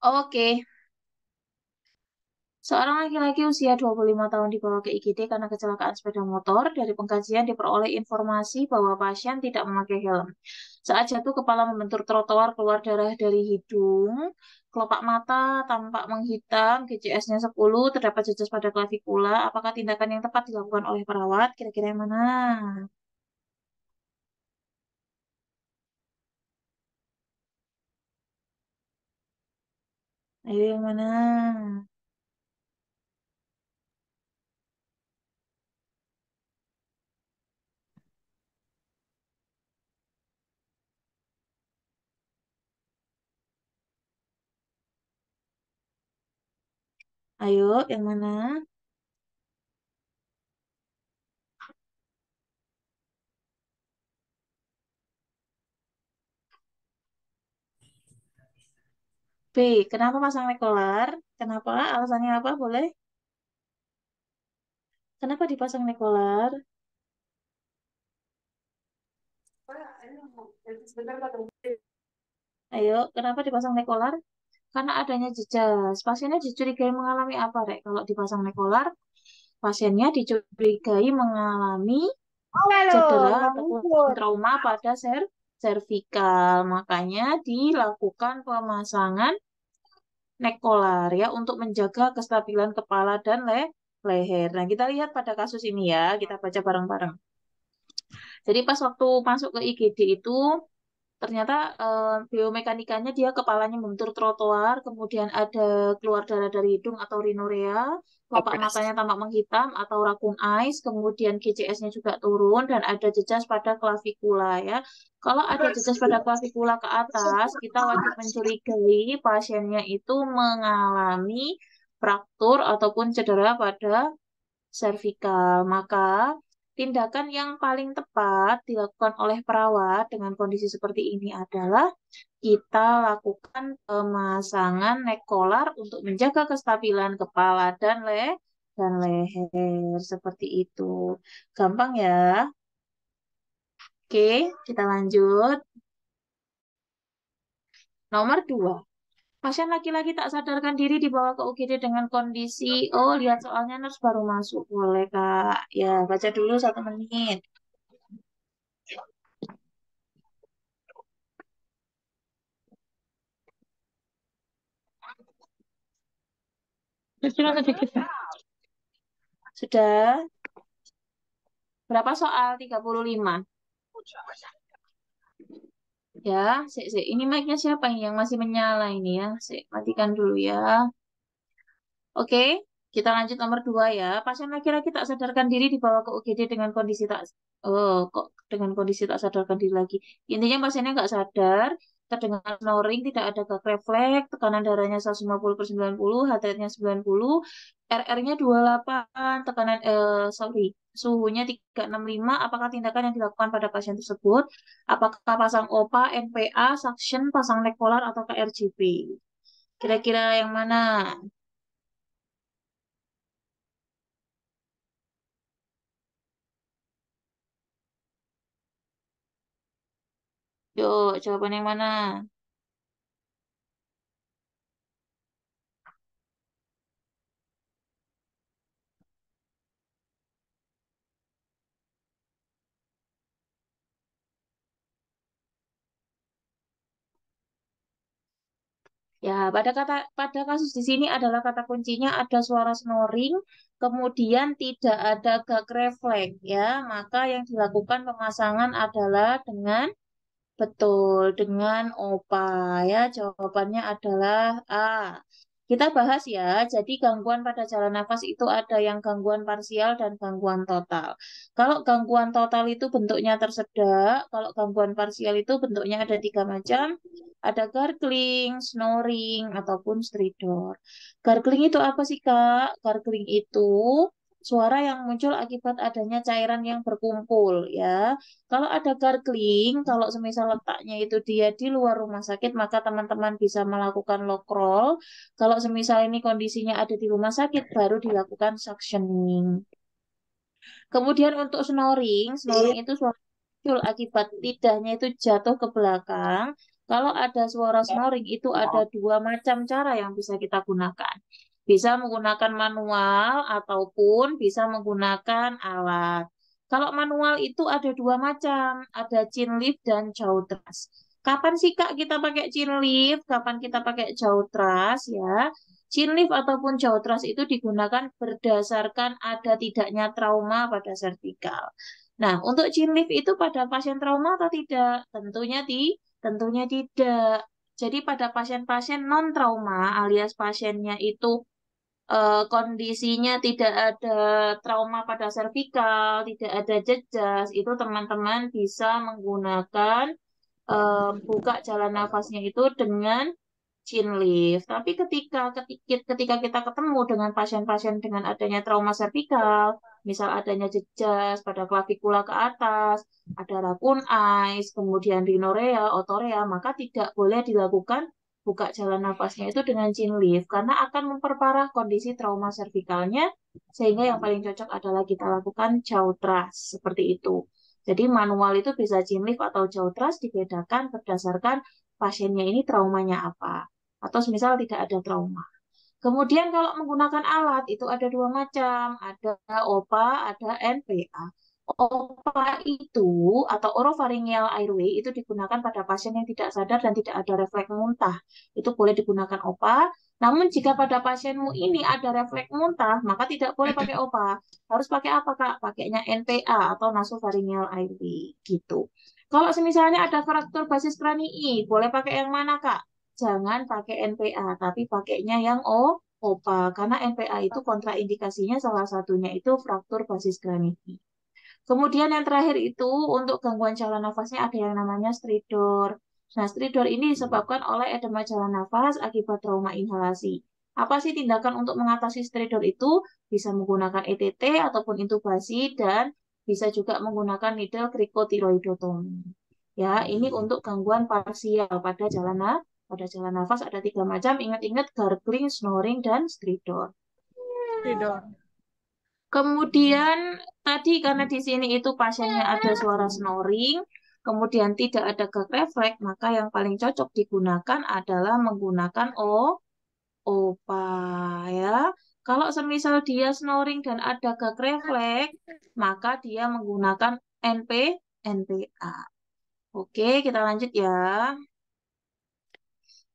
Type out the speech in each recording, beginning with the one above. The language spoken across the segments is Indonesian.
Oke, seorang laki-laki usia 25 tahun dibawa ke IGD karena kecelakaan sepeda motor. Dari pengkajian diperoleh informasi bahwa pasien tidak memakai helm. Saat jatuh, kepala membentur trotoar, keluar darah dari hidung, kelopak mata tampak menghitam, GCS-nya 10, terdapat jejak pada klavikula. Apakah tindakan yang tepat dilakukan oleh perawat? Kira-kira yang mana? Ayo yang mana? Ayo, yang mana? B. Kenapa pasang lekolar? Kenapa? Alasannya apa? Boleh? Kenapa dipasang lekolar? Ayo, kenapa dipasang lekolar? Karena adanya jejas. Pasiennya dicurigai mengalami apa, Rek? Kalau dipasang lekolar, pasiennya dicurigai mengalami Oke loh, cedera nggak ataupun muncul. trauma pada servikal. Makanya dilakukan pemasangan neck collar ya untuk menjaga kestabilan kepala dan leher. Nah, kita lihat pada kasus ini ya, kita baca bareng-bareng. Jadi pas waktu masuk ke IGD itu ternyata biomekanikanya dia kepalanya membentur trotoar, kemudian ada keluar darah dari hidung atau rhinorrhea, kelopak matanya tampak menghitam atau raccoon eyes, kemudian GCS-nya juga turun dan ada jejas pada klavikula ya. Kalau ada jejas pada klavikula ke atas, kita wajib mencurigai pasiennya itu mengalami fraktur ataupun cedera pada servikal. Maka tindakan yang paling tepat dilakukan oleh perawat dengan kondisi seperti ini adalah kita lakukan pemasangan neck collar untuk menjaga kestabilan kepala dan leher seperti itu. Gampang ya. Oke, kita lanjut. Nomor 2. Pasien laki-laki tak sadarkan diri dibawa ke UGD dengan kondisi, oh lihat soalnya nurse baru masuk. Boleh Kak. Ya, baca dulu 1 menit. Kecil sedikit. Sudah berapa soal? 35. Ya, sik, sik. Ini mic-nya siapa ini yang masih menyala ini ya? Sik, matikan dulu ya. Oke, kita lanjut nomor 2 ya. Pasien laki-laki tak sadarkan diri dibawa ke UGD dengan kondisi tak... Oh, kok dengan kondisi tak sadarkan diri lagi. Intinya pasiennya nggak sadar, terdengar snoring, tidak ada gag refleks, tekanan darahnya 150/90, heart rate-nya 90, RR-nya 28, sorry, suhunya 365. Apakah tindakan yang dilakukan pada pasien tersebut? Apakah pasang OPA, NPA, suction, pasang leg collar, atau KRGP? Kira-kira yang mana? Yuk, jawaban yang mana? Ya, pada kasus di sini adalah kata kuncinya ada suara snoring, kemudian tidak ada gag refleks ya. Maka yang dilakukan pemasangan adalah dengan betul dengan OPA ya. Jawabannya adalah A. Kita bahas ya. Jadi gangguan pada jalan nafas itu ada yang gangguan parsial dan gangguan total. Kalau gangguan total itu bentuknya tersedak, kalau gangguan parsial itu bentuknya ada 3 macam. Ada gargling, snoring, ataupun stridor. Gargling itu apa sih, Kak? Gargling itu suara yang muncul akibat adanya cairan yang berkumpul ya. Kalau ada gargling, kalau semisal letaknya itu dia di luar rumah sakit, maka teman-teman bisa melakukan lock roll. Kalau semisal ini kondisinya ada di rumah sakit, baru dilakukan suctioning. Kemudian untuk snoring, snoring itu suara muncul akibat lidahnya itu jatuh ke belakang, Kalau ada suara snoring itu ada dua macam cara yang bisa kita gunakan. Bisa menggunakan manual ataupun bisa menggunakan alat. Kalau manual itu ada dua macam, ada chin lift dan jaw thrust. Kapan sih Kak kita pakai chin lift, kapan kita pakai jaw thrust ya? Chin lift ataupun jaw thrust itu digunakan berdasarkan ada tidaknya trauma pada servikal. Nah, untuk chin lift itu pada pasien trauma atau tidak? Tentunya tidak. Jadi pada pasien-pasien non-trauma alias pasiennya itu kondisinya tidak ada trauma pada servikal, tidak ada jejas, itu teman-teman bisa menggunakan buka jalan nafasnya itu dengan chin lift. Tapi ketika kita ketemu dengan pasien-pasien dengan adanya trauma servikal, misal adanya jejas pada klavikula ke atas, ada rakun eyes, kemudian rhinorea, otorea, maka tidak boleh dilakukan buka jalan nafasnya itu dengan chin lift karena akan memperparah kondisi trauma servikalnya sehingga yang paling cocok adalah kita lakukan jaw thrust seperti itu. Jadi manual itu bisa chin lift atau jaw thrust dibedakan berdasarkan pasiennya ini traumanya apa atau misal tidak ada trauma. Kemudian kalau menggunakan alat itu ada dua macam, ada OPA, ada NPA. OPA itu atau oropharyngeal airway itu digunakan pada pasien yang tidak sadar dan tidak ada refleks muntah. Itu boleh digunakan OPA. Namun jika pada pasienmu ini ada refleks muntah, maka tidak boleh pakai OPA. Harus pakai apa Kak? Pakainya NPA atau nasopharyngeal airway gitu. Kalau misalnya ada fraktur basis kranii, boleh pakai yang mana Kak? Jangan pakai NPA, tapi pakainya yang OPA. Karena NPA itu kontraindikasinya salah satunya itu fraktur basis graniti. Kemudian yang terakhir itu untuk gangguan jalan nafasnya ada yang namanya stridor. Nah, stridor ini disebabkan oleh edema jalan nafas akibat trauma inhalasi. Apa sih tindakan untuk mengatasi stridor itu? Bisa menggunakan ETT ataupun intubasi dan bisa juga menggunakan needle krikotiroidotomi. Ya, ini untuk gangguan parsial pada jalan nafas ada tiga macam. Ingat-ingat gargling, snoring, dan stridor. Tidur. Kemudian tadi karena di sini itu pasiennya ada suara snoring, kemudian tidak ada gag refleks, maka yang paling cocok digunakan adalah menggunakan OPA ya. Kalau semisal dia snoring dan ada gag refleks, maka dia menggunakan NPA. Oke, kita lanjut ya.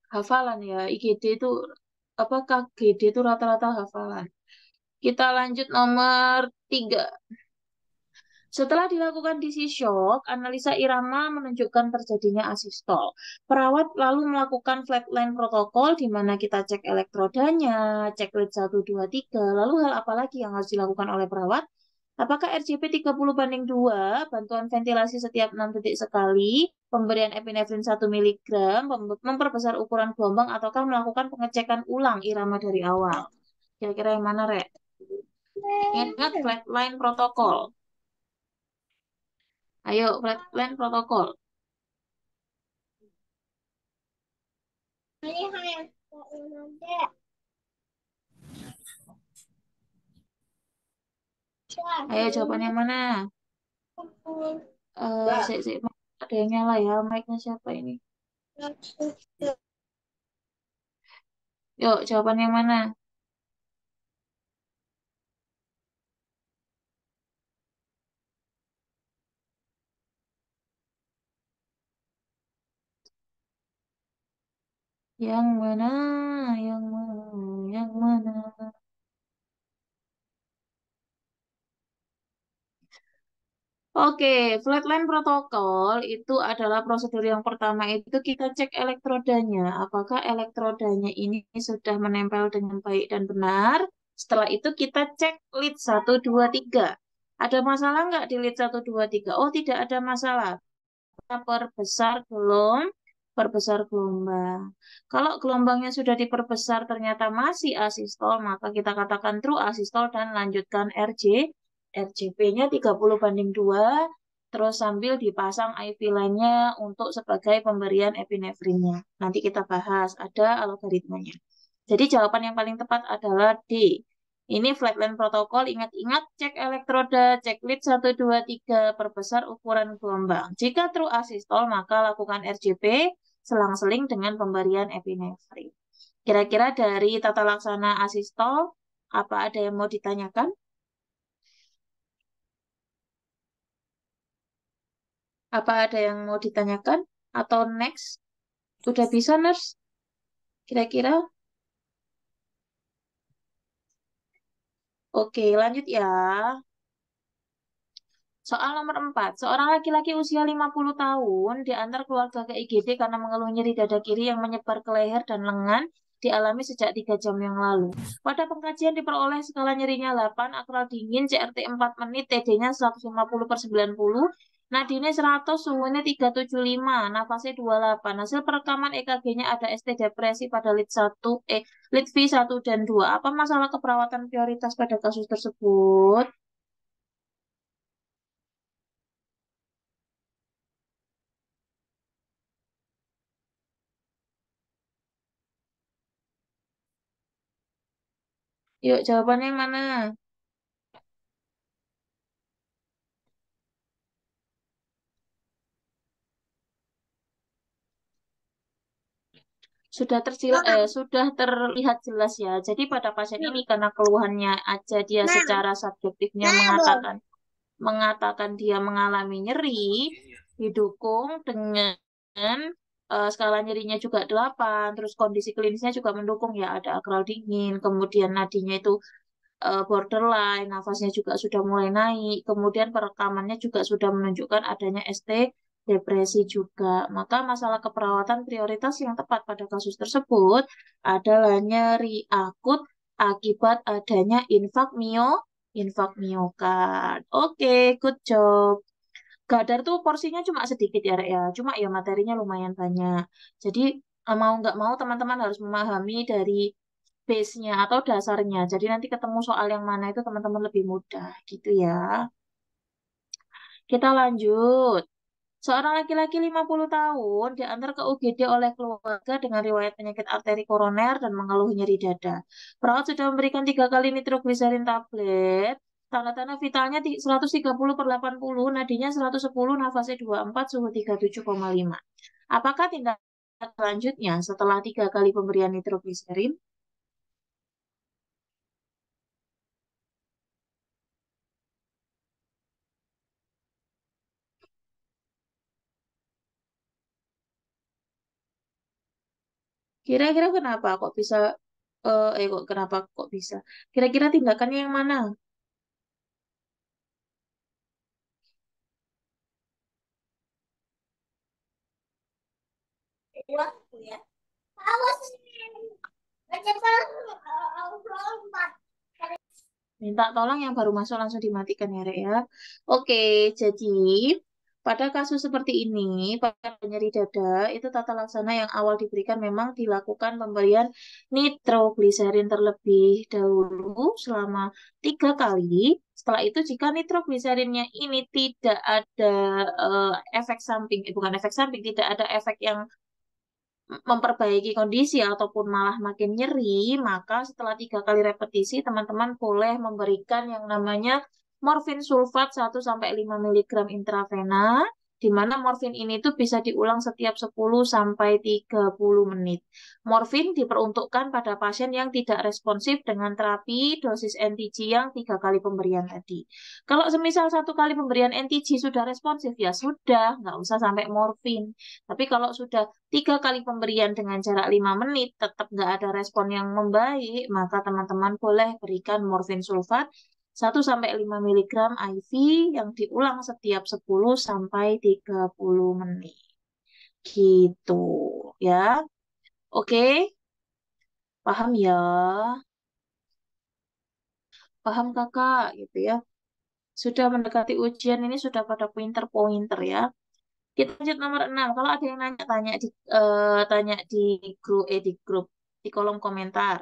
Hafalan ya, IGD itu apa KGD itu rata-rata hafalan. Kita lanjut nomor 3. Setelah dilakukan DC shock, analisa irama menunjukkan terjadinya asistol. Perawat lalu melakukan flatline protokol di mana kita cek elektrodanya, cek lead 1, 2, 3. Lalu hal apa lagi yang harus dilakukan oleh perawat? Apakah RJP 30:2, bantuan ventilasi setiap 6 detik sekali, pemberian epinefrin 1 mg, memperbesar ukuran gelombang, ataukah melakukan pengecekan ulang irama dari awal? Kira-kira yang mana, Rek? Ingat flatline protokol. Ayo, flatline protokol. Ayo, jawaban yang mana? Sik, ada yang nyala ya, mic-nya siapa ini? Yuk, jawaban yang mana? Yang mana? Yang mana? Yang mana? Oke, flatline protokol itu adalah prosedur yang pertama itu kita cek elektrodanya. Apakah elektrodanya ini sudah menempel dengan baik dan benar? Setelah itu kita cek lead 1, 2, 3. Ada masalah nggak di lead 1, 2, 3? Oh, tidak ada masalah. Kita perbesar gelombang. Kalau gelombangnya sudah diperbesar ternyata masih asistol, maka kita katakan true asistol dan lanjutkan RJP-nya 30:2, terus sambil dipasang IV line-nya untuk sebagai pemberian epinefrinnya. Nanti kita bahas, ada algoritmanya. Jadi jawaban yang paling tepat adalah D. Ini flatline protokol, ingat-ingat cek elektroda, cek lead 1, 2, 3, perbesar ukuran gelombang. Jika true asistol, maka lakukan RJP selang-seling dengan pemberian epinefrin. Kira-kira dari tata laksana asistol, apa ada yang mau ditanyakan? Apa ada yang mau ditanyakan? Atau next? Udah bisa, Nurse? Kira-kira? Oke, lanjut ya. Soal nomor 4. Seorang laki-laki usia 50 tahun diantar keluarga ke IGD karena mengeluh nyeri dada kiri yang menyebar ke leher dan lengan dialami sejak 3 jam yang lalu. Pada pengkajian diperoleh skala nyerinya 8, akral dingin, CRT 4 menit, TD-nya 150/90, nadine 100, suhunya 375, nafasnya 28. Hasil perekaman EKG-nya ada ST depresi pada lead 1, lead V1 dan 2. Apa masalah keperawatan prioritas pada kasus tersebut? Yuk, jawabannya yang mana? Sudah terlihat jelas ya. Jadi pada pasien ini karena keluhannya aja dia secara subjektifnya mengatakan dia mengalami nyeri, didukung dengan skala nyerinya juga 8, terus kondisi klinisnya juga mendukung ya, ada akral dingin, kemudian nadinya itu borderline, nafasnya juga sudah mulai naik, kemudian perekamannya juga sudah menunjukkan adanya ST depresi juga. Maka masalah keperawatan prioritas yang tepat pada kasus tersebut adalah nyeri akut akibat adanya infak miokard. Oke, good job. Gadar tuh porsinya cuma sedikit ya, Rek, ya. Cuma ya materinya lumayan banyak. Jadi mau nggak mau teman-teman harus memahami dari base-nya atau dasarnya. Jadi nanti ketemu soal yang mana itu teman-teman lebih mudah gitu ya. Kita lanjut. Seorang laki-laki 50 tahun diantar ke UGD oleh keluarga dengan riwayat penyakit arteri koroner dan mengeluh nyeri dada. Perawat sudah memberikan 3 kali nitrogliserin tablet. Tanda-tanda vitalnya 130/80, nadinya 110, nafasnya 24, suhu 37,5. Apakah tindakan selanjutnya setelah 3 kali pemberian nitrogliserin? Kira-kira kenapa kok bisa kok kenapa kok bisa? Kira-kira tindakannya yang mana? Minta tolong yang baru masuk langsung dimatikan ya, Rek ya. Oke, jadi pada kasus seperti ini, pada nyeri dada, itu tata laksana yang awal diberikan memang dilakukan pemberian nitrogliserin terlebih dahulu selama 3 kali. Setelah itu, jika nitrogliserinnya ini tidak ada efek samping, bukan efek samping, tidak ada efek yang memperbaiki kondisi ataupun malah makin nyeri, maka setelah 3 kali repetisi, teman-teman boleh memberikan yang namanya morfin sulfat 1-5 mg intravena, di mana morfin ini tuh bisa diulang setiap 10 sampai 30 menit. Morfin diperuntukkan pada pasien yang tidak responsif dengan terapi dosis NTG yang 3 kali pemberian tadi. Kalau semisal 1 kali pemberian NTG sudah responsif, ya sudah, nggak usah sampai morfin. Tapi kalau sudah 3 kali pemberian dengan jarak 5 menit tetap nggak ada respon yang membaik, maka teman-teman boleh berikan morfin sulfat 1-5 mg IV yang diulang setiap 10 sampai 30 menit. Gitu ya. Oke, paham ya? Paham Kakak gitu ya. Sudah mendekati ujian ini sudah pada pointer-pointer ya. Kita lanjut nomor 6. Kalau ada yang nanya tanya di grup di kolom komentar.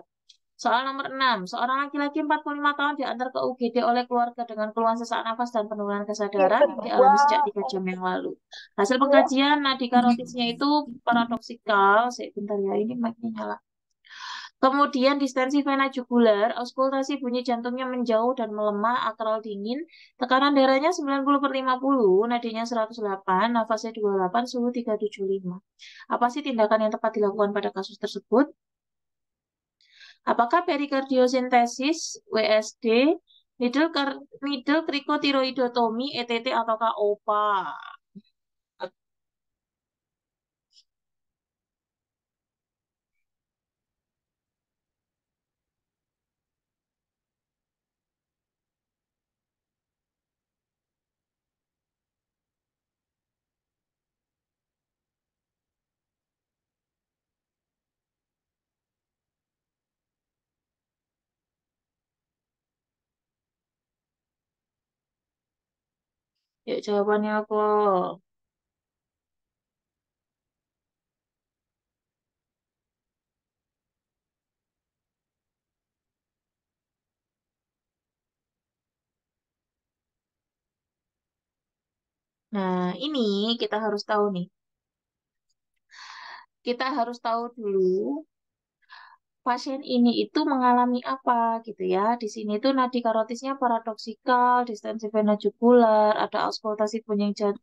Soal nomor 6. Seorang laki-laki 45 tahun diantar ke UGD oleh keluarga dengan keluhan sesak nafas dan penurunan Yang kesadaran yang kedua, dialami sejak 3 jam yang lalu. Hasil pengkajian nadi karotisnya itu paradoksikal. Sebentar ya, ini mic-nya nyala. Kemudian distensi vena jugular, auskultasi bunyi jantungnya menjauh dan melemah, akral dingin, tekanan darahnya 90/50, nadinya 108, nafasnya 28, suhu 375. Apa sih tindakan yang tepat dilakukan pada kasus tersebut? Apakah perikardiosintesis, WSD, needle krikotiroidotomi, ETT, ataukah OPA? Yuk jawabannya apa? Nah, ini kita harus tahu nih. Kita harus tahu dulu pasien ini itu mengalami apa gitu ya. Di sini tuh nadi karotisnya paradoksikal, distensi vena jugular, ada auskultasi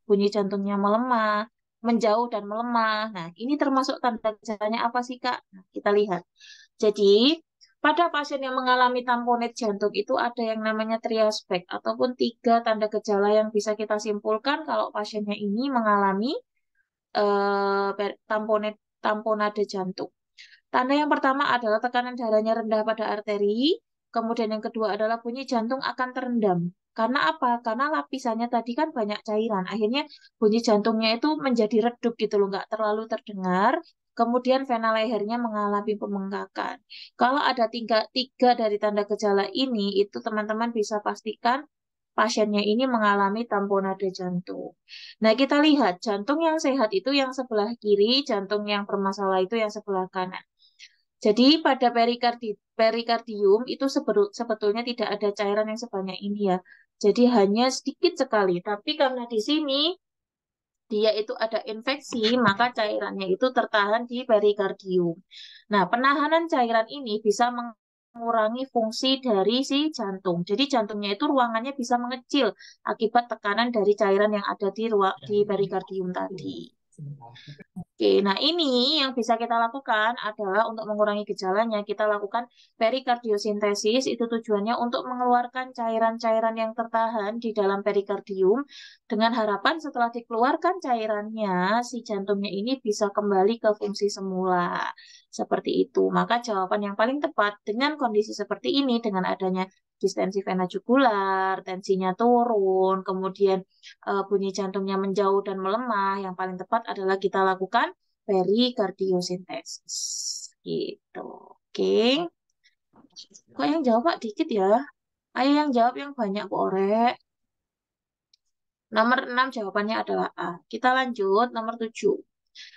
bunyi jantungnya melemah, menjauh dan melemah. Nah, ini termasuk tanda gejalanya apa sih, Kak? Nah, kita lihat. Jadi, pada pasien yang mengalami tamponade jantung itu ada yang namanya triaspek ataupun tiga tanda gejala yang bisa kita simpulkan kalau pasiennya ini mengalami tamponade jantung. Tanda yang pertama adalah tekanan darahnya rendah pada arteri, kemudian yang kedua adalah bunyi jantung akan terendam. Karena apa? Karena lapisannya tadi kan banyak cairan, akhirnya bunyi jantungnya itu menjadi redup gitu loh, nggak terlalu terdengar. Kemudian vena lehernya mengalami pembengkakan. Kalau ada tiga dari tanda gejala ini, itu teman-teman bisa pastikan pasiennya ini mengalami tamponade jantung. Nah, kita lihat jantung yang sehat itu yang sebelah kiri, jantung yang bermasalah itu yang sebelah kanan. Jadi pada perikardium itu sebetulnya tidak ada cairan yang sebanyak ini ya. Jadi hanya sedikit sekali. Tapi karena di sini dia itu ada infeksi, maka cairannya itu tertahan di perikardium. Nah, penahanan cairan ini bisa mengurangi fungsi dari si jantung. Jadi jantungnya itu ruangannya bisa mengecil akibat tekanan dari cairan yang ada di perikardium tadi. Oke, nah ini yang bisa kita lakukan adalah untuk mengurangi gejalanya, kita lakukan perikardiosintesis, itu tujuannya untuk mengeluarkan cairan-cairan yang tertahan di dalam perikardium, dengan harapan setelah dikeluarkan cairannya, si jantungnya ini bisa kembali ke fungsi semula. Seperti itu. Maka jawaban yang paling tepat dengan kondisi seperti ini, dengan adanya distensi vena jugular, tensinya turun, kemudian bunyi jantungnya menjauh dan melemah, yang paling tepat adalah kita lakukan perikardiosintesis. Gitu. Oke. Kok yang jawab Pak dikit ya? Ayo yang jawab yang banyak Bu Orek. Nomor 6 jawabannya adalah A. Kita lanjut nomor 7.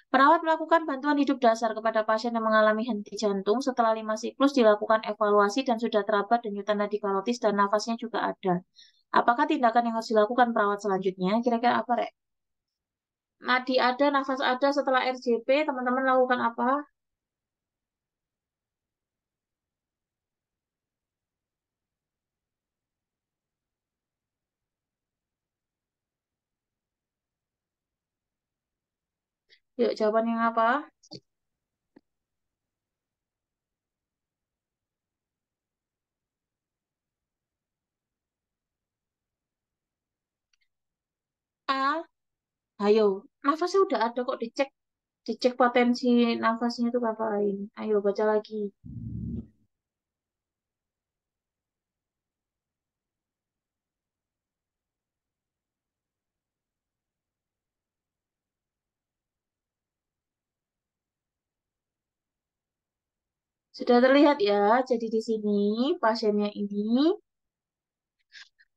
Perawat melakukan bantuan hidup dasar kepada pasien yang mengalami henti jantung setelah 5 siklus, dilakukan evaluasi dan sudah terdapat denyutan nadi karotis dan nafasnya juga ada. Apakah tindakan yang harus dilakukan perawat selanjutnya? Kira-kira apa, Rek? Nadi ada, nafas ada setelah RJP, teman-teman lakukan apa? Yuk, jawaban yang apa? A. Ayo, nafasnya udah ada kok, dicek. Dicek potensi nafasnya itu ngapain. Ayo, baca lagi. Sudah terlihat ya, jadi di sini pasiennya ini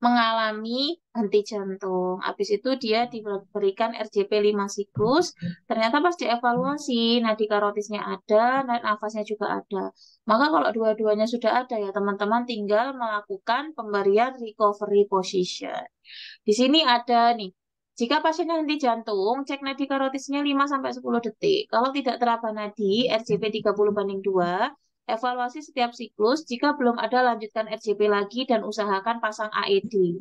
mengalami henti jantung. Habis itu dia diberikan RJP 5 siklus. Ternyata pas dievaluasi, nadi karotisnya ada, nafasnya juga ada. Maka kalau dua-duanya sudah ada ya teman-teman tinggal melakukan pemberian recovery position. Di sini ada nih. Jika pasiennya henti jantung, cek nadi karotisnya 5-10 detik. Kalau tidak teraba nadi, RJP 30/2, Evaluasi setiap siklus, jika belum ada lanjutkan RJP lagi dan usahakan pasang AED.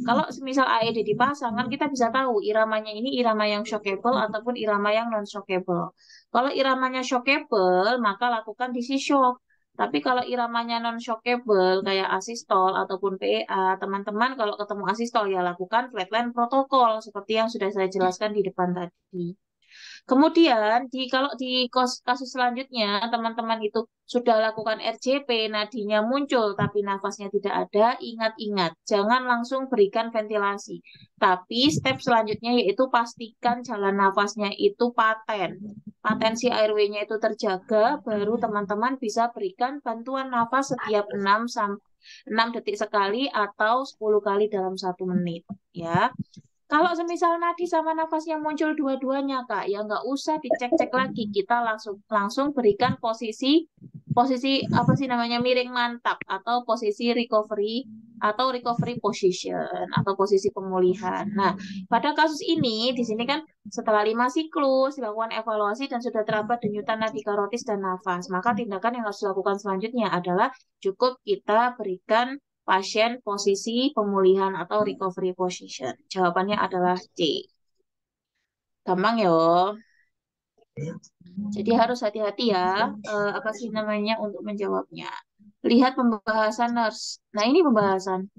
Kalau semisal AED dipasang, kan kita bisa tahu iramanya ini irama yang shockable ataupun irama yang non-shockable. Kalau iramanya shockable, maka lakukan DC shock. Tapi kalau iramanya non-shockable, kayak asistol ataupun PA, teman-teman kalau ketemu asistol ya lakukan flatline protokol, seperti yang sudah saya jelaskan di depan tadi. Kemudian kalau di kasus selanjutnya teman-teman itu sudah lakukan RJP, nadinya muncul tapi nafasnya tidak ada, ingat-ingat, jangan langsung berikan ventilasi. Tapi step selanjutnya yaitu pastikan jalan nafasnya itu paten. Patensi airway-nya itu terjaga, baru teman-teman bisa berikan bantuan nafas setiap 6 detik sekali atau 10 kali dalam 1 menit. Ya, kalau semisal nadi sama nafasnya muncul dua-duanya, Kak, ya nggak usah dicek-cek lagi. Kita langsung langsung berikan posisi posisi apa sih namanya miring mantap atau posisi recovery position atau posisi pemulihan. Nah, pada kasus ini di sini kan setelah 5 siklus dilakukan evaluasi dan sudah terdapat denyutan nadi karotis dan nafas, maka tindakan yang harus dilakukan selanjutnya adalah cukup kita berikan pasien posisi pemulihan atau recovery position. Jawabannya adalah C. Gampang ya. Jadi harus hati-hati ya, apa sih namanya untuk menjawabnya. Lihat pembahasan nurse. Nah, ini pembahasan.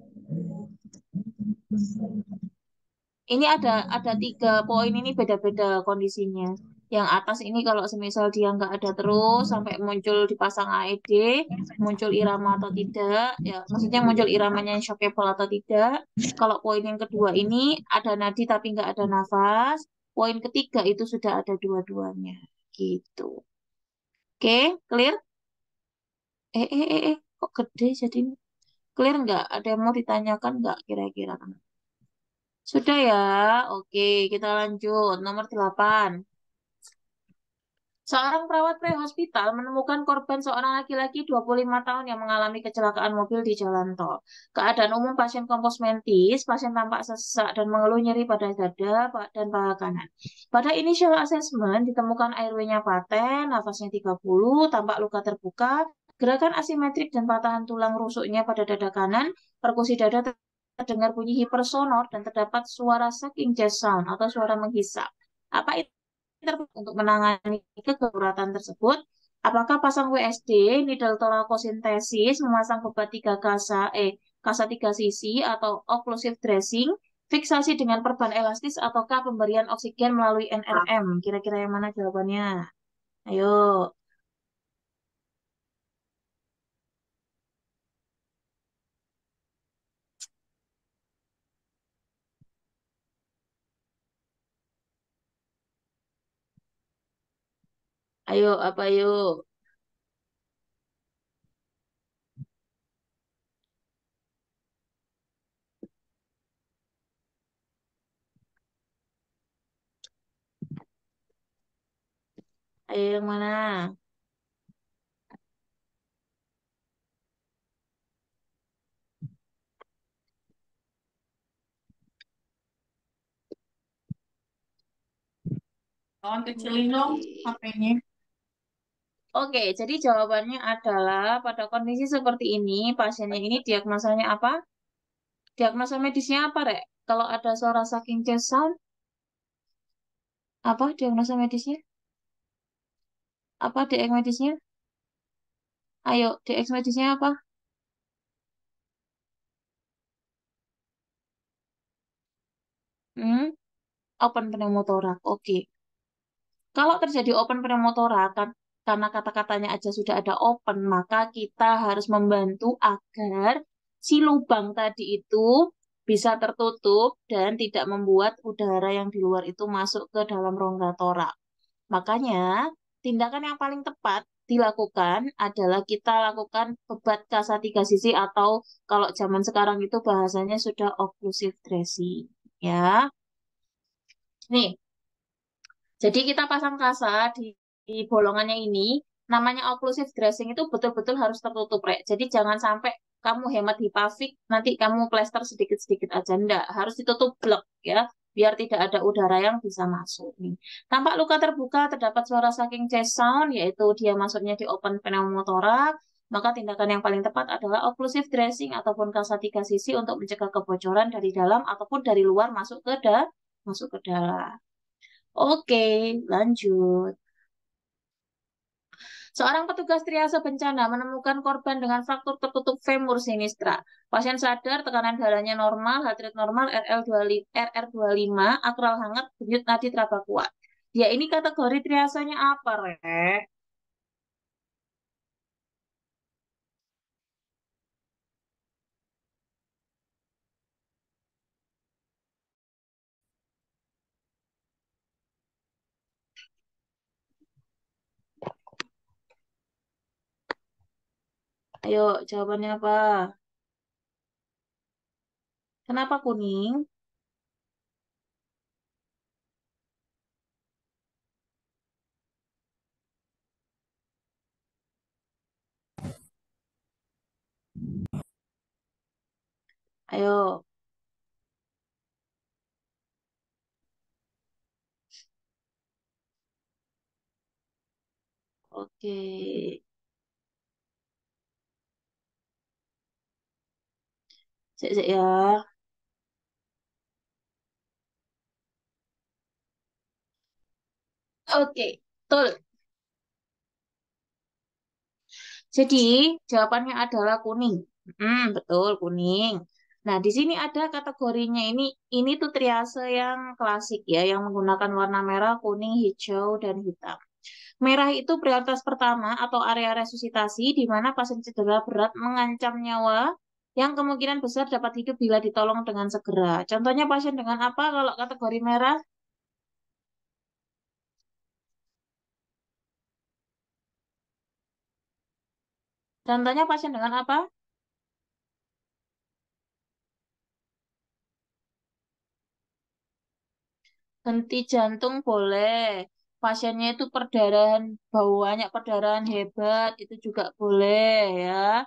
Ini ada 3 poin ini beda-beda kondisinya. Yang atas ini kalau semisal dia nggak ada terus sampai muncul dipasang AED, muncul irama atau tidak, ya maksudnya muncul iramanya yang shockable atau tidak. Kalau poin yang kedua ini ada nadi tapi nggak ada nafas. Poin ketiga itu sudah ada dua-duanya. Gitu. Oke, clear? Kok gede jadi clear nggak? Ada yang mau ditanyakan nggak kira-kira? Sudah ya, oke kita lanjut. Nomor 8. Seorang perawat pre-hospital menemukan korban seorang laki-laki 25 tahun yang mengalami kecelakaan mobil di jalan tol. Keadaan umum pasien kompos mentis, pasien tampak sesak dan mengeluh nyeri pada dada dan paha kanan. Pada initial assessment ditemukan airway-nya paten, nafasnya 30, tampak luka terbuka, gerakan asimetrik dan patahan tulang rusuknya pada dada kanan, perkusi dada terdengar bunyi hipersonor dan terdapat suara sucking chest sound atau suara menghisap. Apa itu untuk menangani kegawatan tersebut? Apakah pasang WSD, needle torakosintesis, memasang bebat 3 kasa 3 sisi atau occlusive dressing, fiksasi dengan perban elastis ataukah pemberian oksigen melalui NRM? Kira-kira yang mana jawabannya? Ayo, ayo, apa yuk? Ayo yang mana? Kawan kecilin dong HP-nya. Oke, jadi jawabannya adalah pada kondisi seperti ini, pasiennya ini diagnosanya apa? Diagnosa medisnya apa, Rek? Kalau ada suara sucking chest sound, apa diagnosa medisnya? Apa DX medisnya? Ayo, DX medisnya apa? Hmm? Open pneumotorak. Oke. Kalau terjadi open pneumotorak, karena kata-katanya aja sudah ada open, maka kita harus membantu agar si lubang tadi itu bisa tertutup dan tidak membuat udara yang di luar itu masuk ke dalam rongga torak. Makanya, tindakan yang paling tepat dilakukan adalah kita lakukan bebat kasa 3 sisi atau kalau zaman sekarang itu bahasanya sudah occlusive dressing. Ya, nih, jadi kita pasang kasa di bolongannya ini, namanya occlusive dressing itu betul-betul harus tertutup, Rek. Jadi jangan sampai kamu hemat hipafik, nanti kamu plester sedikit-sedikit aja. Enggak, harus ditutup blok, ya. biar tidak ada udara yang bisa masuk nih. Tampak luka terbuka, terdapat suara sucking chest sound, yaitu dia masuknya di open pneumothorax. Maka tindakan yang paling tepat adalah occlusive dressing ataupun kasa 3 sisi untuk mencegah kebocoran dari dalam ataupun dari luar masuk ke dalam. Oke, lanjut. Seorang petugas triase bencana menemukan korban dengan fraktur tertutup femur sinistra. Pasien sadar, tekanan darahnya normal, heart rate normal, RR25, akral hangat, denyut nadi teraba kuat. Dia ini kategori triasenya apa, Rek? Ayo, jawabannya apa? Kenapa kuning? Ayo, oke. Sik, sik ya. Oke, betul. Jadi, jawabannya adalah kuning. Betul, kuning. Nah, di sini ada kategorinya ini tuh triase yang klasik ya, yang menggunakan warna merah, kuning, hijau, dan hitam. Merah itu prioritas pertama atau area resusitasi di mana pasien cedera berat mengancam nyawa yang kemungkinan besar dapat hidup bila ditolong dengan segera. Contohnya pasien dengan apa kalau kategori merah? Contohnya pasien dengan apa? Henti jantung boleh. Pasiennya itu perdarahan, banyak perdarahan hebat, itu juga boleh ya.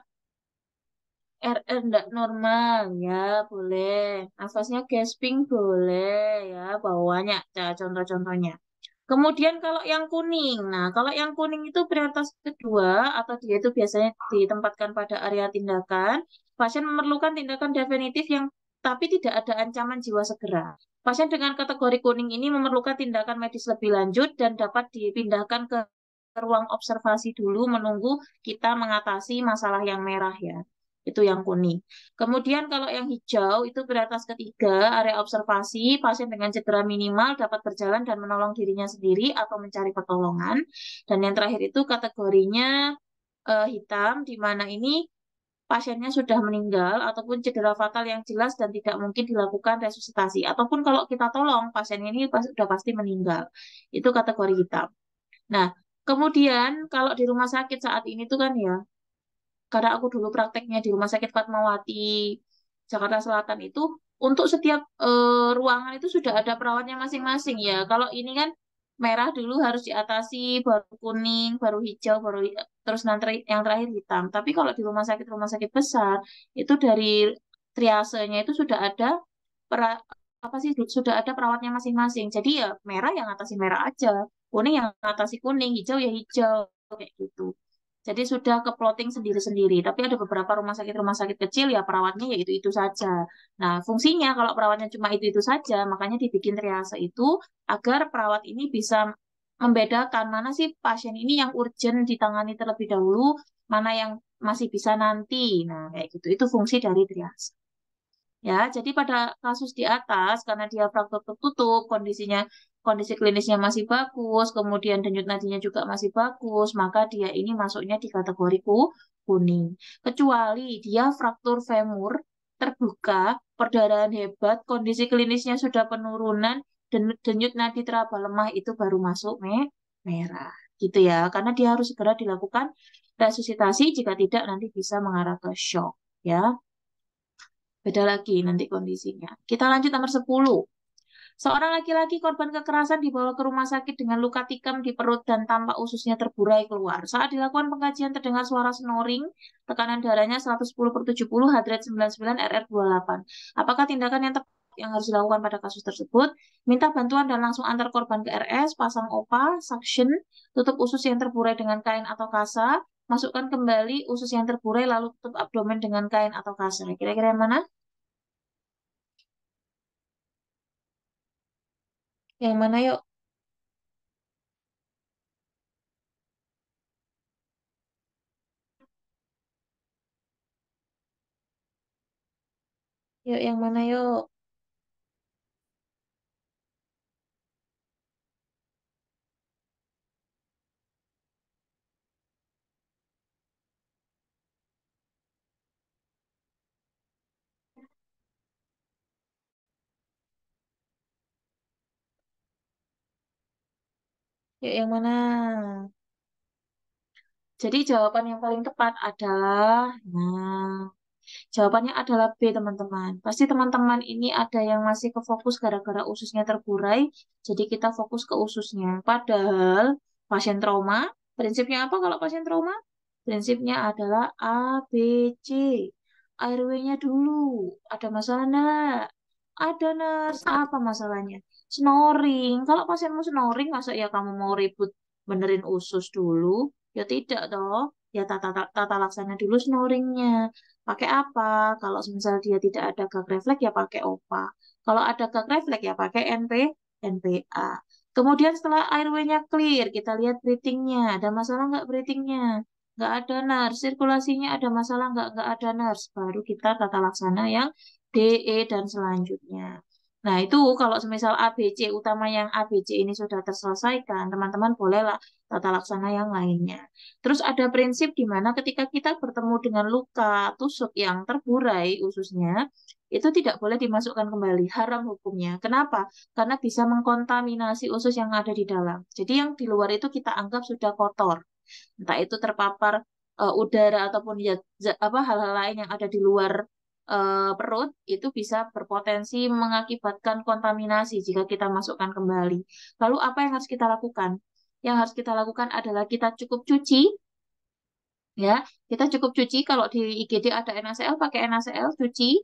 RR enggak normal, ya boleh. Nafasnya gasping boleh ya, banyak contoh-contohnya. Kemudian kalau yang kuning, nah kalau yang kuning itu prioritas kedua atau dia itu biasanya ditempatkan pada area tindakan, pasien memerlukan tindakan definitif yang tapi tidak ada ancaman jiwa segera. Pasien dengan kategori kuning ini memerlukan tindakan medis lebih lanjut dan dapat dipindahkan ke ruang observasi dulu menunggu kita mengatasi masalah yang merah ya. Itu yang kuning. Kemudian kalau yang hijau itu prioritas ketiga, area observasi, pasien dengan cedera minimal dapat berjalan dan menolong dirinya sendiri atau mencari pertolongan. Dan yang terakhir itu kategorinya hitam, di mana ini pasiennya sudah meninggal ataupun cedera fatal yang jelas dan tidak mungkin dilakukan resusitasi. Ataupun kalau kita tolong, pasien ini sudah pasti meninggal. Itu kategori hitam. Nah, kemudian kalau di rumah sakit saat ini tuh kan ya, karena aku dulu prakteknya di Rumah Sakit Fatmawati, Jakarta Selatan itu, untuk setiap ruangan itu sudah ada perawatnya masing-masing ya. Kalau ini kan merah dulu harus diatasi, baru kuning, baru hijau, terus nanti yang terakhir hitam. Tapi kalau di rumah sakit besar, itu dari triasenya itu sudah ada pera, apa sih sudah ada perawatnya masing-masing. Jadi ya merah yang atasi merah aja, kuning yang atasi kuning, hijau ya hijau kayak gitu. Jadi sudah ke plotting sendiri-sendiri. Tapi ada beberapa rumah sakit kecil ya perawatnya ya itu saja. Nah, fungsinya kalau perawatnya cuma itu saja, makanya dibikin triase itu agar perawat ini bisa membedakan mana sih pasien ini yang urgent ditangani terlebih dahulu, mana yang masih bisa nanti. Nah, kayak gitu. Itu fungsi dari triase. Ya, jadi pada kasus di atas, karena dia fraktur tertutup, kondisi klinisnya masih bagus, kemudian denyut nadinya juga masih bagus, maka dia ini masuknya di kategori kuning. Kecuali dia fraktur femur terbuka, perdarahan hebat, kondisi klinisnya sudah penurunan, dan denyut nadi teraba lemah itu baru masuk merah. Gitu ya, karena dia harus segera dilakukan resusitasi, jika tidak nanti bisa mengarah ke shock. Ya. Beda lagi nanti kondisinya. Kita lanjut nomor 10. Seorang laki-laki korban kekerasan dibawa ke rumah sakit dengan luka tikam di perut dan tampak ususnya terburai keluar. Saat dilakukan pengkajian terdengar suara snoring, tekanan darahnya 110/70, heart rate 99, RR 28. Apakah tindakan yang tepat yang harus dilakukan pada kasus tersebut. Minta bantuan dan langsung antar korban ke RS, pasang OPA, suction, tutup usus yang terburai dengan kain atau kasa, masukkan kembali usus yang terburai lalu tutup abdomen dengan kain atau kasa. Kira-kira yang mana? Yang mana yuk? Yuk yang mana yuk? Yuk yang mana? Jadi jawaban yang paling tepat adalah, nah, jawabannya adalah B, teman-teman. Pasti teman-teman ini ada yang masih ke fokus gara-gara ususnya terburai, jadi kita fokus ke ususnya. Padahal pasien trauma, prinsipnya apa kalau pasien trauma? Prinsipnya adalah A, B, C. Airway-nya dulu. Ada masalah enggak? Ada, nurse. Apa masalahnya? Snoring. Kalau pasienmu snoring, masa ya kamu mau ribut benerin usus dulu? Ya tidak toh. Ya tata laksana dulu snoringnya. Pakai apa? Kalau misal dia tidak ada gag refleks ya pakai OPA. Kalau ada gag refleks ya pakai NPA. Kemudian setelah airway-nya clear, kita lihat breathing-nya. Ada masalah nggak breathing-nya? Nggak ada nurse. Sirkulasinya ada masalah nggak ada nurse. Baru kita tata laksana yang D, E, dan selanjutnya. Nah, itu kalau semisal A, B, C, utama yang A, B, C ini sudah terselesaikan, teman-teman bolehlah tata laksana yang lainnya. Terus ada prinsip di mana ketika kita bertemu dengan luka tusuk yang terburai ususnya, itu tidak boleh dimasukkan kembali, haram hukumnya. Kenapa? Karena bisa mengkontaminasi usus yang ada di dalam. Jadi yang di luar itu kita anggap sudah kotor. Entah itu terpapar udara ataupun ya, apa hal-hal lain yang ada di luar perut itu bisa berpotensi mengakibatkan kontaminasi jika kita masukkan kembali. Lalu apa yang harus kita lakukan? Yang harus kita lakukan adalah kita cukup cuci, ya. Kita cukup cuci kalau di IGD ada NaCl, pakai NaCl, cuci,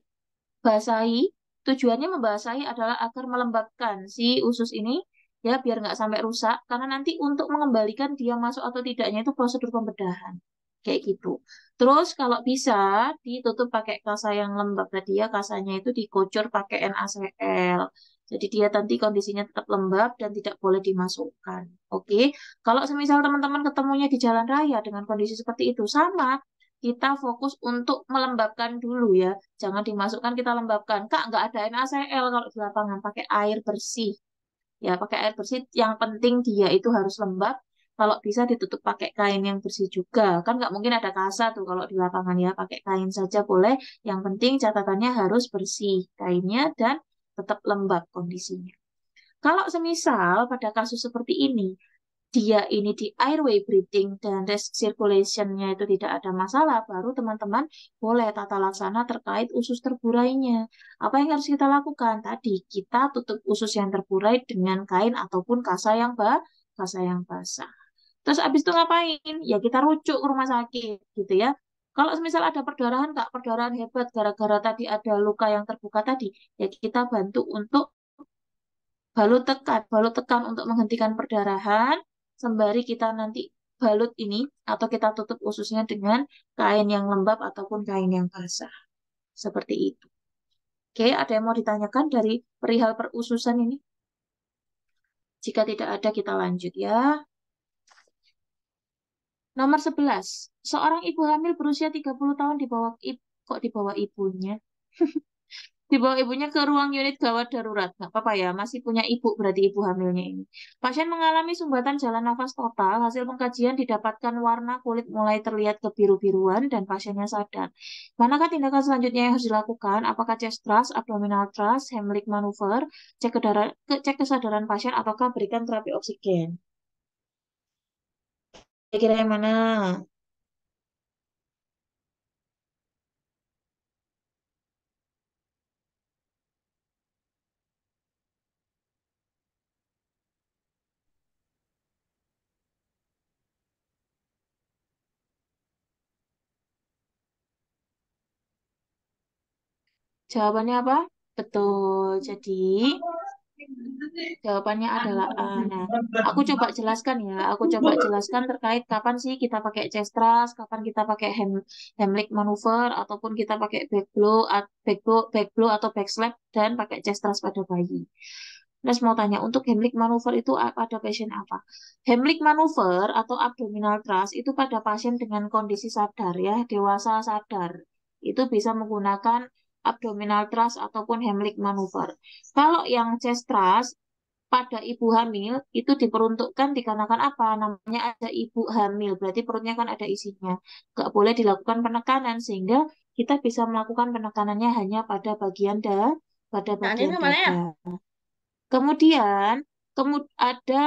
basahi. Tujuannya membasahi adalah agar melembabkan si usus ini, ya, biar nggak sampai rusak. Karena nanti untuk mengembalikan dia masuk atau tidaknya itu prosedur pembedahan. Kayak gitu. Terus kalau bisa ditutup pakai kasa yang lembab tadi ya, kasanya itu dikucur pakai NaCl. Jadi dia nanti kondisinya tetap lembab dan tidak boleh dimasukkan. Oke. Kalau semisal teman-teman ketemunya di jalan raya dengan kondisi seperti itu sama, kita fokus untuk melembabkan dulu ya. Jangan dimasukkan kita lembabkan. Kak, nggak ada NaCl kalau di lapangan. Pakai air bersih. Ya, pakai air bersih. Yang penting dia itu harus lembab. Kalau bisa ditutup pakai kain yang bersih juga. Kan nggak mungkin ada kasa tuh kalau di lapangan ya. Pakai kain saja boleh. Yang penting catatannya harus bersih kainnya dan tetap lembab kondisinya. Kalau semisal pada kasus seperti ini, dia ini di airway breathing dan circulation-nya itu tidak ada masalah, baru teman-teman boleh tata laksana terkait usus terburainya. Apa yang harus kita lakukan? Tadi kita tutup usus yang terburai dengan kain ataupun kasa yang basah. Terus abis itu ngapain? Ya kita rujuk ke rumah sakit gitu ya. Kalau misal ada perdarahan, Kak, perdarahan hebat gara-gara tadi ada luka yang terbuka tadi, ya kita bantu untuk balut tekan untuk menghentikan perdarahan, sembari kita nanti balut ini atau kita tutup ususnya dengan kain yang lembab ataupun kain yang basah. Seperti itu. Oke, ada yang mau ditanyakan dari perihal perususan ini? Jika tidak ada, kita lanjut ya. Nomor 11. Seorang ibu hamil berusia 30 tahun kok dibawa ibunya? Dibawa ibunya ke ruang unit gawat darurat. Nggak apa-apa ya, masih punya ibu berarti ibu hamilnya ini. Pasien mengalami sumbatan jalan nafas total. Hasil pengkajian didapatkan warna kulit mulai terlihat kebiru-biruan dan pasiennya sadar. Manakah tindakan selanjutnya yang harus dilakukan? Apakah chest thrust, abdominal thrust, Heimlich maneuver, cek kesadaran pasien, ataukah berikan terapi oksigen? Kira-kira yang mana? Jawabannya apa? Betul. Jadi jawabannya adalah A. Nah, aku coba jelaskan ya. Aku coba jelaskan terkait kapan sih kita pakai chest thrust, kapan kita pakai Heimlich maneuver, ataupun kita pakai back blow atau back slap dan pakai chest thrust pada bayi. Terus mau tanya, untuk Heimlich maneuver itu pada pasien apa? Heimlich maneuver atau abdominal thrust itu pada pasien dengan kondisi sadar ya, dewasa sadar. Itu bisa menggunakan abdominal thrust ataupun Heimlich maneuver. Kalau yang chest thrust pada ibu hamil itu diperuntukkan dikarenakan apa? Namanya ada ibu hamil, berarti perutnya kan ada isinya. Nggak boleh dilakukan penekanan sehingga kita bisa melakukan penekanannya hanya pada Nah, ini bagian mana ya? dada. Kemudian ada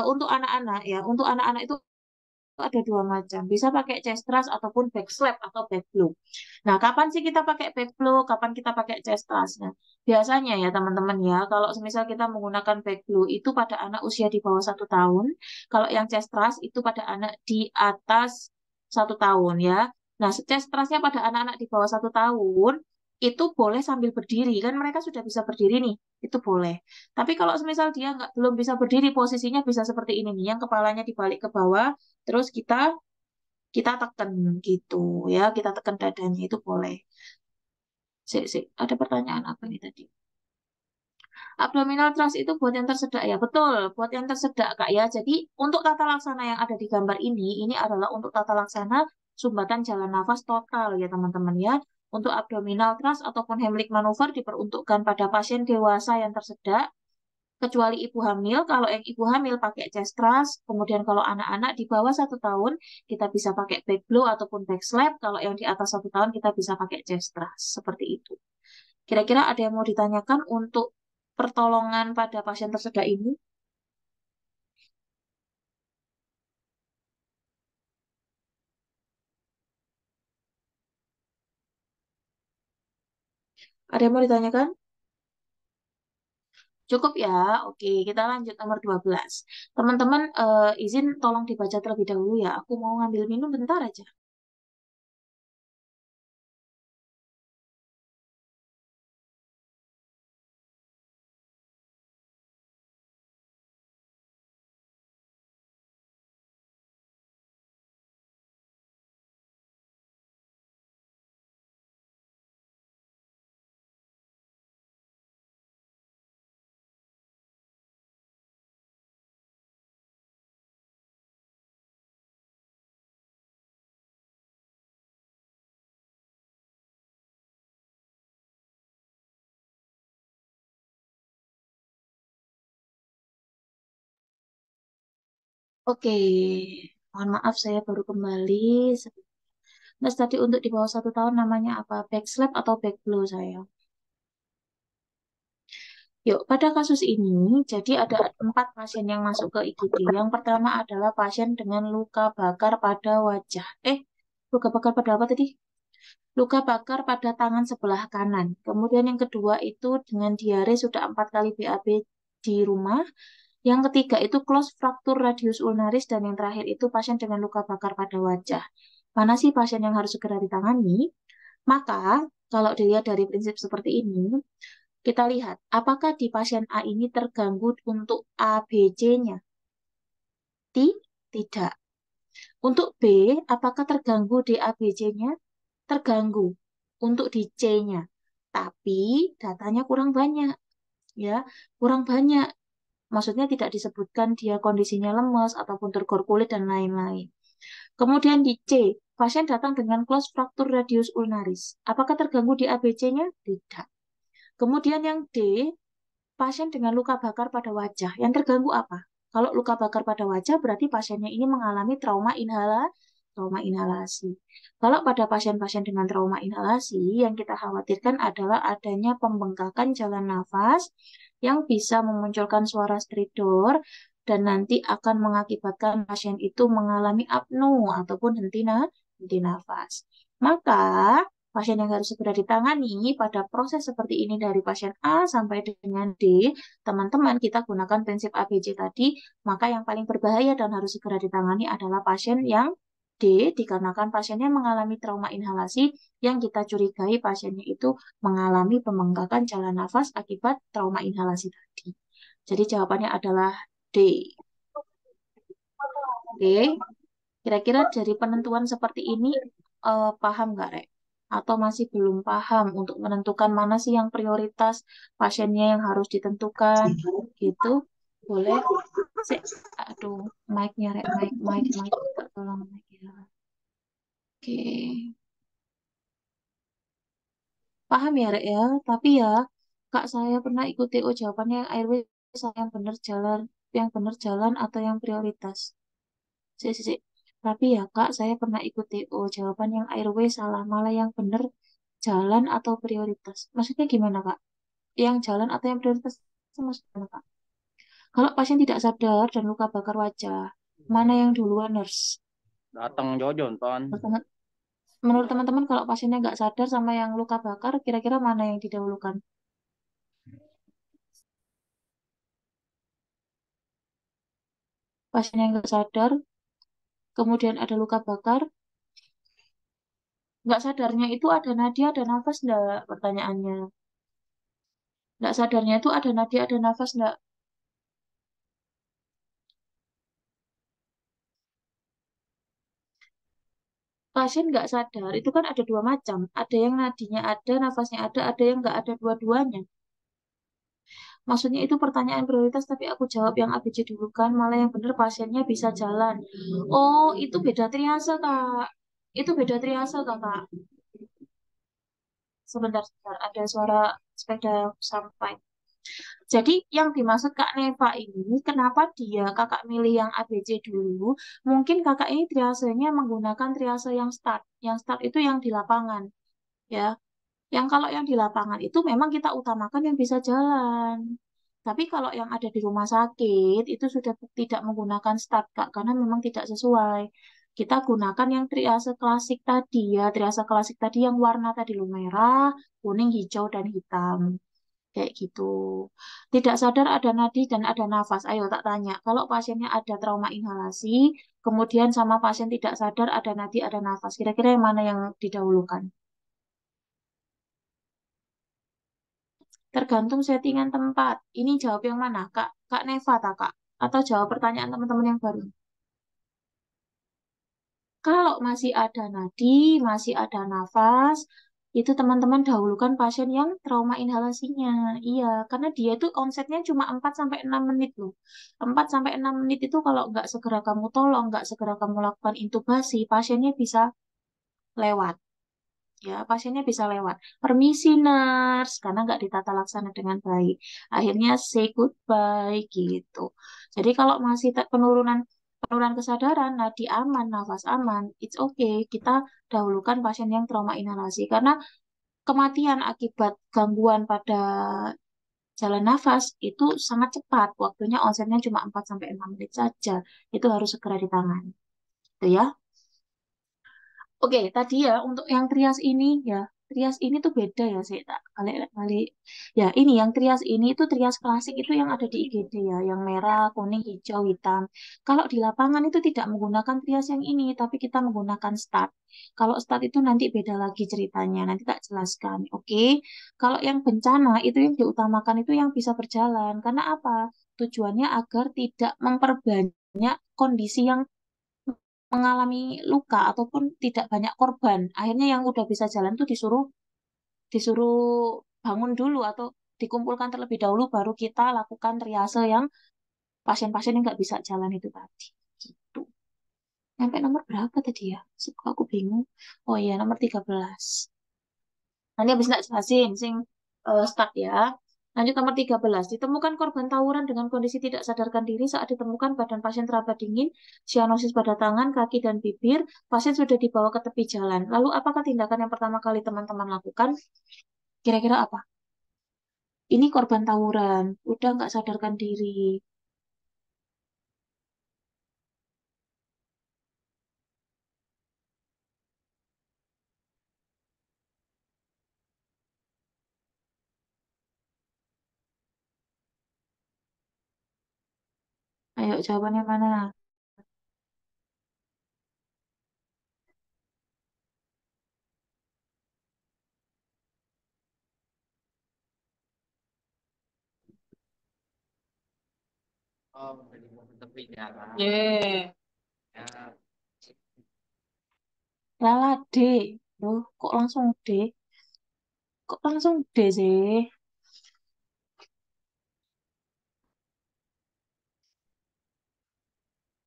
untuk anak-anak ya, untuk anak-anak itu ada dua macam. Bisa pakai chest thrust ataupun back slap atau back blow. Nah, kapan sih kita pakai back blow? Kapan kita pakai chest thrust? Nah, biasanya ya teman-teman ya, kalau misal kita menggunakan back blow itu pada anak usia di bawah 1 tahun. Kalau yang chest thrust itu pada anak di atas 1 tahun ya. Nah, chest thrustnya pada anak-anak di bawah 1 tahun itu boleh sambil berdiri kan mereka sudah bisa berdiri nih, itu boleh. Tapi kalau misal dia belum bisa berdiri, posisinya bisa seperti ini nih, yang kepalanya dibalik ke bawah, terus kita kita tekan gitu ya, kita tekan dadanya itu boleh. Sik, sik. Ada pertanyaan apa nih tadi? Abdominal thrust itu buat yang tersedak ya, betul, buat yang tersedak Kak ya. Jadi untuk tata laksana yang ada di gambar ini adalah untuk tata laksana sumbatan jalan nafas total ya teman-teman ya. Untuk abdominal thrust ataupun Heimlich maneuver diperuntukkan pada pasien dewasa yang tersedak, kecuali ibu hamil. Kalau yang ibu hamil pakai chest thrust, kemudian kalau anak-anak di bawah 1 tahun kita bisa pakai back blow ataupun back slap. Kalau yang di atas 1 tahun kita bisa pakai chest thrust seperti itu. Kira-kira ada yang mau ditanyakan untuk pertolongan pada pasien tersedak ini? Ada yang mau ditanyakan? Cukup ya? Oke, kita lanjut nomor 12. Teman-teman, izin tolong dibaca terlebih dahulu ya. Aku mau ngambil minum bentar aja. Oke, mohon maaf saya baru kembali. Terus tadi untuk di bawah 1 tahun namanya apa? Back slap atau back blow saya? Yuk, pada kasus ini, jadi ada 4 pasien yang masuk ke IGD. Yang pertama adalah pasien dengan luka bakar pada wajah. Luka bakar pada apa tadi? Luka bakar pada tangan sebelah kanan. Kemudian yang kedua itu dengan diare sudah 4 kali BAB di rumah. Yang ketiga itu close fracture radius ulnaris. Dan yang terakhir itu pasien dengan luka bakar pada wajah. Mana sih pasien yang harus segera ditangani? Maka, kalau dilihat dari prinsip seperti ini, kita lihat, apakah di pasien A ini terganggu untuk ABC-nya? Tidak. Untuk B, apakah terganggu di ABC-nya? Terganggu. Untuk di C-nya. Tapi datanya kurang banyak. Ya, kurang banyak. Maksudnya tidak disebutkan dia kondisinya lemas ataupun tergor kulit dan lain-lain. Kemudian di C, pasien datang dengan close fracture radius ulnaris. Apakah terganggu di ABC-nya? Tidak. Kemudian yang D, pasien dengan luka bakar pada wajah. Yang terganggu apa? Kalau luka bakar pada wajah berarti pasiennya ini mengalami trauma inhalasi. Kalau pada pasien-pasien dengan trauma inhalasi, yang kita khawatirkan adalah adanya pembengkakan jalan nafas yang bisa memunculkan suara stridor dan nanti akan mengakibatkan pasien itu mengalami apnu ataupun henti nafas. Maka pasien yang harus segera ditangani pada proses seperti ini dari pasien A sampai dengan D, teman-teman kita gunakan prinsip ABC tadi, maka yang paling berbahaya dan harus segera ditangani adalah pasien yang D. D, dikarenakan pasiennya mengalami trauma inhalasi yang kita curigai pasiennya itu mengalami pembengkakan jalan nafas akibat trauma inhalasi tadi. Jadi jawabannya adalah D. Oke, kira-kira dari penentuan seperti ini paham nggak, Rek? Atau masih belum paham untuk menentukan mana sih yang prioritas pasiennya yang harus ditentukan gitu? Boleh? Si, aduh, mic-nya, Rek, mic, tolong mic ya. Oke, paham ya, Rek ya? Tapi ya, Kak saya pernah ikut TO jawabannya yang airway saya yang benar jalan atau yang prioritas. Si. Tapi ya Kak, saya pernah ikut TO. Jawaban yang airway salah, malah yang benar jalan atau prioritas. Maksudnya gimana Kak? Yang jalan atau yang prioritas itu maksudnya gimana, Kak? Kalau pasien tidak sadar dan luka bakar wajah, mana yang duluan nurse? Datang Jojo nonton. Menurut teman-teman, kalau pasiennya nggak sadar sama yang luka bakar, kira-kira mana yang didahulukan? Pasien yang nggak sadar, kemudian ada luka bakar, nggak sadarnya itu ada nadi, ada nafas nggak? Pertanyaannya. Nggak sadarnya itu ada nadi, ada nafas nggak? Pasien nggak sadar itu kan ada dua macam. Ada yang nadinya ada, nafasnya ada yang nggak ada dua-duanya. Maksudnya itu pertanyaan prioritas, tapi aku jawab yang ABC dulu kan, malah yang benar pasiennya bisa jalan. Oh, itu beda triase, Kak. Itu beda triase, Kak. Sebentar, ada suara sepeda sampai. Jadi yang dimaksud Kak Neva ini, kenapa dia kakak milih yang ABC dulu? Mungkin kakak ini triasenya menggunakan triase yang start. Yang start itu yang di lapangan, ya. Yang kalau yang di lapangan itu memang kita utamakan yang bisa jalan. Tapi kalau yang ada di rumah sakit itu sudah tidak menggunakan start, Kak, karena memang tidak sesuai. Kita gunakan yang triase klasik tadi ya, triase klasik tadi yang warna tadi lo merah, kuning, hijau, dan hitam. Kayak gitu. Tidak sadar ada nadi dan ada nafas. Ayo tak tanya, kalau pasiennya ada trauma inhalasi, kemudian sama pasien tidak sadar ada nadi, ada nafas. Kira-kira yang mana yang didahulukan? Tergantung settingan tempat. Ini jawab yang mana? Kak Neva, tak, Kak? Atau jawab pertanyaan teman-teman yang baru? Kalau masih ada nadi, masih ada nafas, itu teman-teman dahulukan pasien yang trauma inhalasinya. Iya, karena dia itu onsetnya cuma 4 sampai 6 menit loh. 4 sampai 6 menit itu kalau nggak segera kamu tolong, nggak segera kamu lakukan intubasi, pasiennya bisa lewat. Ya, pasiennya bisa lewat. Permisi, nurse, karena nggak ditata laksana dengan baik. Akhirnya say goodbye gitu. Jadi kalau masih penurunan penurunan kesadaran, nadi aman, nafas aman, it's okay. Kita dahulukan pasien yang trauma inhalasi karena kematian akibat gangguan pada jalan nafas itu sangat cepat. Waktunya onsetnya cuma 4 sampai 6 menit saja. Itu harus segera ditangani. Itu ya. Oke, tadi ya untuk yang trias ini ya, trias ini tuh beda ya sih tak kali kali ya ini yang trias ini itu trias klasik itu yang ada di IGD ya, yang merah, kuning, hijau, hitam. Kalau di lapangan itu tidak menggunakan trias yang ini, tapi kita menggunakan start. Kalau start itu nanti beda lagi ceritanya, nanti tak jelaskan. Oke, kalau yang bencana itu yang diutamakan itu yang bisa berjalan, karena apa? Tujuannya agar tidak memperbanyak kondisi yang mengalami luka ataupun tidak banyak korban. Akhirnya yang udah bisa jalan tuh disuruh disuruh bangun dulu atau dikumpulkan terlebih dahulu baru kita lakukan triase yang pasien-pasien yang nggak bisa jalan itu tadi. Gitu. Sampai nomor berapa tadi ya? Aku bingung. Oh iya, nomor 13. Nanti habis nak jelasin sing start ya. Lanjut nomor 13. Ditemukan korban tawuran dengan kondisi tidak sadarkan diri saat ditemukan badan pasien teraba dingin, sianosis pada tangan, kaki, dan bibir. Pasien sudah dibawa ke tepi jalan. Lalu apakah tindakan yang pertama kali teman-teman lakukan? Kira-kira apa? Ini korban tawuran. Udah nggak sadarkan diri. Ayo jawabannya mana? Ye. Lala D. Loh, kok langsung D? Kok langsung D sih?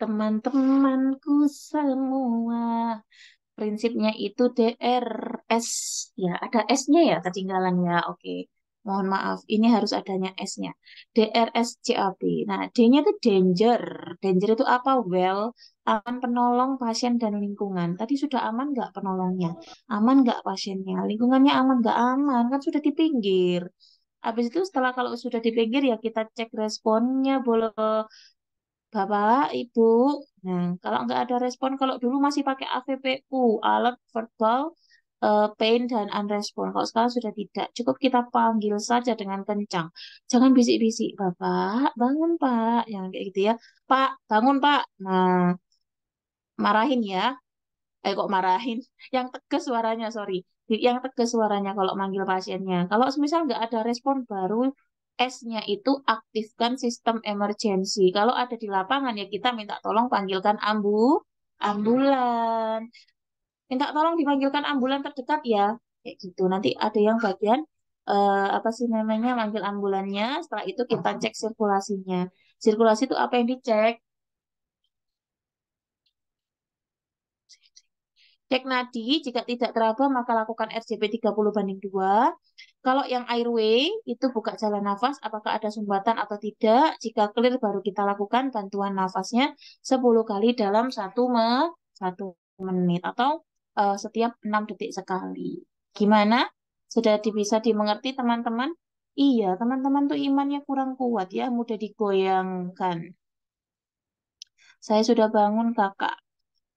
Teman-temanku semua. Prinsipnya itu DRS. Ya, ada S-nya ya, ketinggalan ya. Oke. Mohon maaf, ini harus adanya S-nya. DRSCAB. Nah, D-nya itu danger. Danger itu apa? Well, aman penolong pasien dan lingkungan. Tadi sudah aman nggak penolongnya? Aman nggak pasiennya? Lingkungannya aman nggak aman? Kan sudah di pinggir. Habis itu setelah kalau sudah di pinggir ya kita cek responnya, boleh Bapak, Ibu. Nah, kalau nggak ada respon, kalau dulu masih pakai AVPU, alert, verbal, pain, dan unrespon. Kalau sekarang sudah tidak, cukup kita panggil saja dengan kencang. Jangan bisik-bisik, Bapak, bangun Pak. Yang kayak gitu ya. Pak, bangun Pak. Nah, marahin ya. Kok marahin? Yang tegas suaranya, sorry. Yang tegas suaranya kalau manggil pasiennya. Kalau misal nggak ada respon baru, S-nya itu aktifkan sistem emergency. Kalau ada di lapangan ya kita minta tolong panggilkan ambulan. Minta tolong dipanggilkan ambulan terdekat ya. Kayak gitu. Nanti ada yang bagian apa sih namanya manggil ambulannya. Setelah itu kita cek sirkulasinya. Sirkulasi itu apa yang dicek? Cek nadi, jika tidak teraba maka lakukan RJP 30/2. Kalau yang airway, itu buka jalan nafas, apakah ada sumbatan atau tidak. Jika clear baru kita lakukan bantuan nafasnya 10 kali dalam 1 menit atau setiap 6 detik sekali. Gimana? Sudah bisa dimengerti teman-teman? Iya, teman-teman tuh imannya kurang kuat ya, mudah digoyangkan. Saya sudah bangun kakak.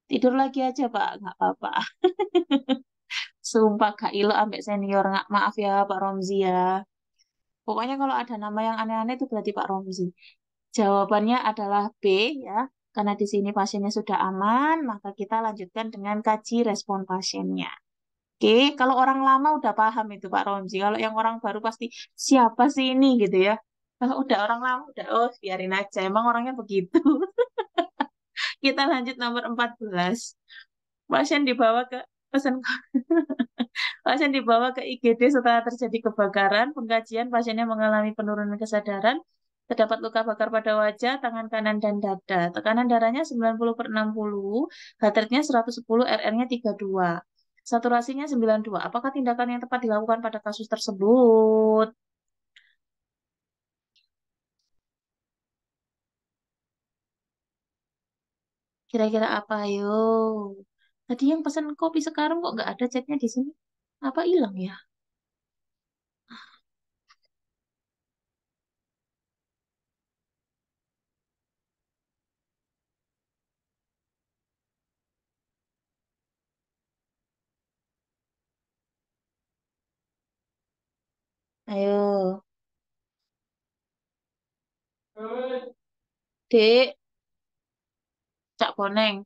Tidur lagi aja Pak, nggak apa-apa. Sumpah Kak Ilo ambek senior nggak maaf ya Pak Romzi ya. Pokoknya kalau ada nama yang aneh-aneh itu berarti Pak Romzi. Jawabannya adalah B ya. Karena di sini pasiennya sudah aman, maka kita lanjutkan dengan kaji respon pasiennya. Oke, kalau orang lama udah paham itu Pak Romzi. Kalau yang orang baru pasti siapa sih ini gitu ya. Kalau udah orang lama udah oh biarin aja. Emang orangnya begitu. Kita lanjut nomor 14. Pasien dibawa ke pesan Pasien dibawa ke IGD setelah terjadi kebakaran. Pengkajian pasiennya mengalami penurunan kesadaran. Terdapat luka bakar pada wajah, tangan kanan, dan dada. Tekanan darahnya 90/60, heart rate-nya 110, RR-nya 32. Saturasinya 92. Apakah tindakan yang tepat dilakukan pada kasus tersebut? Kira-kira apa? Ayo. Tadi yang pesan kopi sekarang kok nggak ada chatnya di sini? Apa hilang ya? Ayo. Dek, Cak Boneng.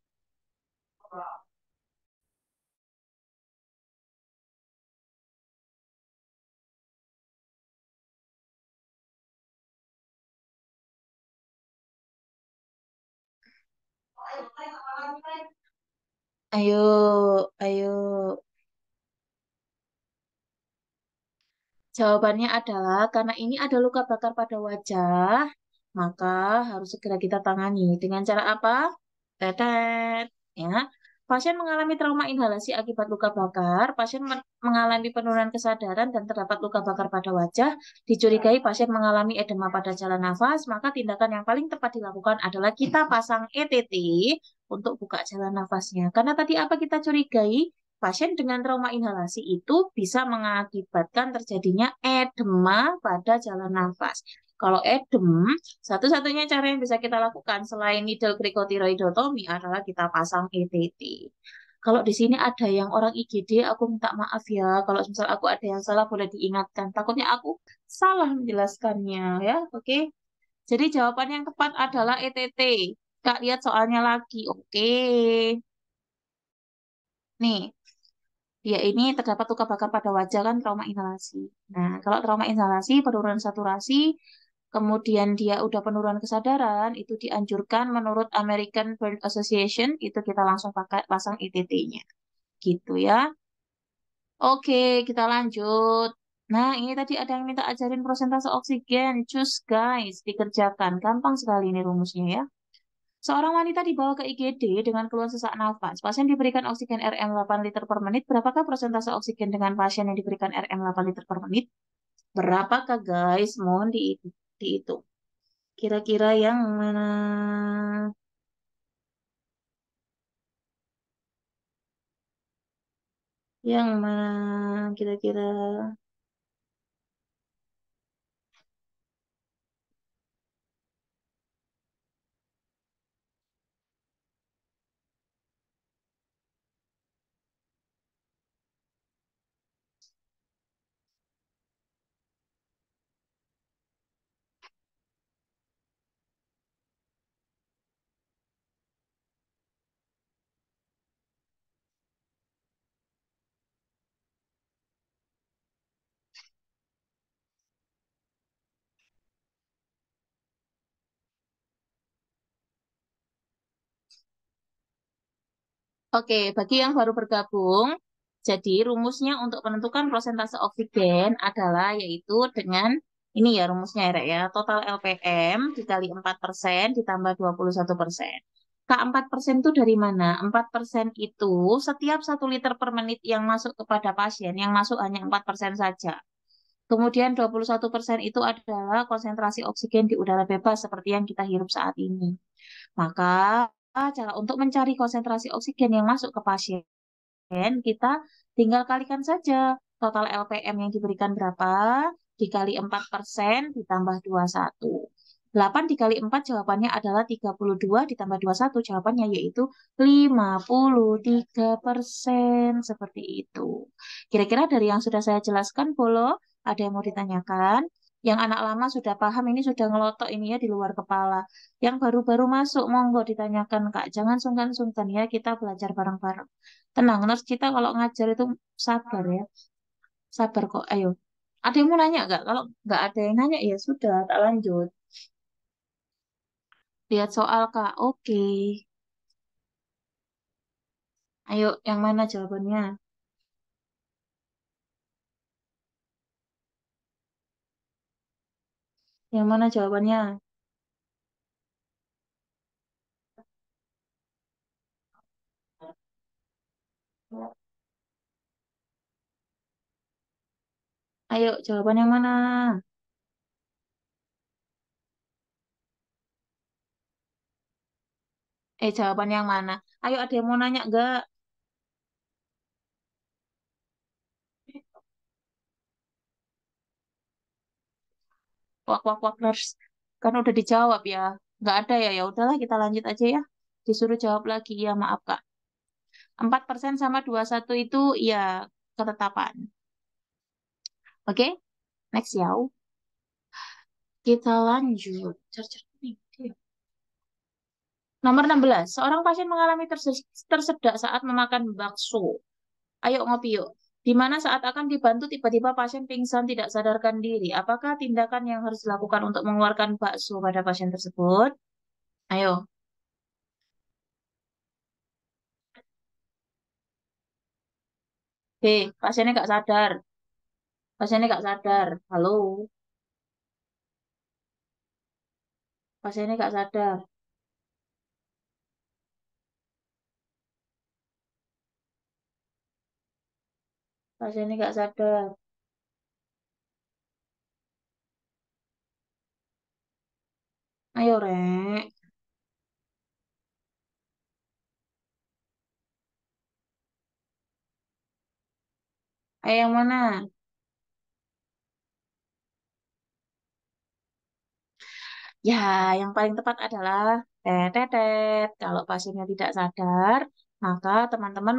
Ayo, ayo. Jawabannya adalah karena ini ada luka bakar pada wajah, maka harus segera kita tangani. Dengan cara apa? Tetet. Ya. Pasien mengalami trauma inhalasi akibat luka bakar, pasien mengalami penurunan kesadaran dan terdapat luka bakar pada wajah, dicurigai pasien mengalami edema pada jalan nafas, maka tindakan yang paling tepat dilakukan adalah kita pasang ETT untuk buka jalan nafasnya. Karena tadi apa kita curigai? Pasien dengan trauma inhalasi itu bisa mengakibatkan terjadinya edema pada jalan nafas. Kalau edem, satu-satunya cara yang bisa kita lakukan selain needle cricotiroidotomy adalah kita pasang ETT. Kalau di sini ada yang orang IGD, aku minta maaf ya. Kalau misal aku ada yang salah, boleh diingatkan. Takutnya aku salah menjelaskannya ya. Oke. Jadi jawaban yang tepat adalah ETT. Kak, lihat soalnya lagi. Oke. Nih, dia ini terdapat luka bakar pada wajah kan trauma inhalasi. Nah, kalau trauma inhalasi, penurunan saturasi, kemudian dia udah penurunan kesadaran, itu dianjurkan menurut American Burn Association, itu kita langsung pakai pasang ITT-nya. Gitu ya. Oke, kita lanjut. Nah, ini tadi ada yang minta ajarin prosentase oksigen. Cus, guys, dikerjakan. Gampang sekali ini rumusnya ya. Seorang wanita dibawa ke IGD dengan keluhan sesak nafas. Pasien diberikan oksigen RM 8 liter per menit. Berapakah persentase oksigen dengan pasien yang diberikan RM 8 liter per menit? Berapakah, guys? Mohon dihitung. Kira-kira yang mana? Yang mana? Kira-kira. Oke, bagi yang baru bergabung, jadi rumusnya untuk menentukan persentase oksigen adalah yaitu dengan ini ya rumusnya ya, Rek, ya. Total LPM dikali 4% ditambah 21%. K4% itu dari mana? 4% itu setiap 1 liter per menit yang masuk kepada pasien, yang masuk hanya 4% saja. Kemudian 21% itu adalah konsentrasi oksigen di udara bebas seperti yang kita hirup saat ini. Maka cara untuk mencari konsentrasi oksigen yang masuk ke pasien, kita tinggal kalikan saja total LPM yang diberikan berapa, dikali 4% ditambah 21. 8 dikali 4 jawabannya adalah 32 ditambah 21 jawabannya yaitu 53%. Seperti itu. Kira-kira dari yang sudah saya jelaskan, Bolo, ada yang mau ditanyakan? Yang anak lama sudah paham, ini sudah ngelotok ini ya di luar kepala. Yang baru-baru masuk, monggo ditanyakan, Kak. Jangan sungkan-sungkan ya, kita belajar bareng-bareng. Tenang, nurse kita kalau ngajar itu sabar ya. Sabar kok, ayo. Ada yang mau nanya nggak? Kalau nggak ada yang nanya, ya sudah, tak lanjut. Lihat soal, Kak. Oke. Ayo, yang mana jawabannya? Yang mana jawabannya? Ayo, jawaban yang mana? Jawaban yang mana? Ayo, ada yang mau nanya nggak? Wak, wak, wak, nurse. Kan udah dijawab ya. Nggak ada ya, ya udahlah kita lanjut aja ya. Disuruh jawab lagi, ya maaf, Kak. 4% sama 21 itu ya ketetapan. Oke, next ya. Kita lanjut. Cer, cer, nih. Nomor 16. Seorang pasien mengalami tersedak saat memakan bakso. Ayo ngopi yuk. Di mana saat akan dibantu tiba-tiba pasien pingsan tidak sadarkan diri. Apakah tindakan yang harus dilakukan untuk mengeluarkan bakso pada pasien tersebut? Ayo. Pasiennya nggak sadar. Pasiennya nggak sadar. Halo. Pasiennya nggak sadar. Pasiennya nggak sadar. Ayo, Rek. Ayo yang mana? Ya, yang paling tepat adalah tetetet. Kalau pasiennya tidak sadar, maka teman-teman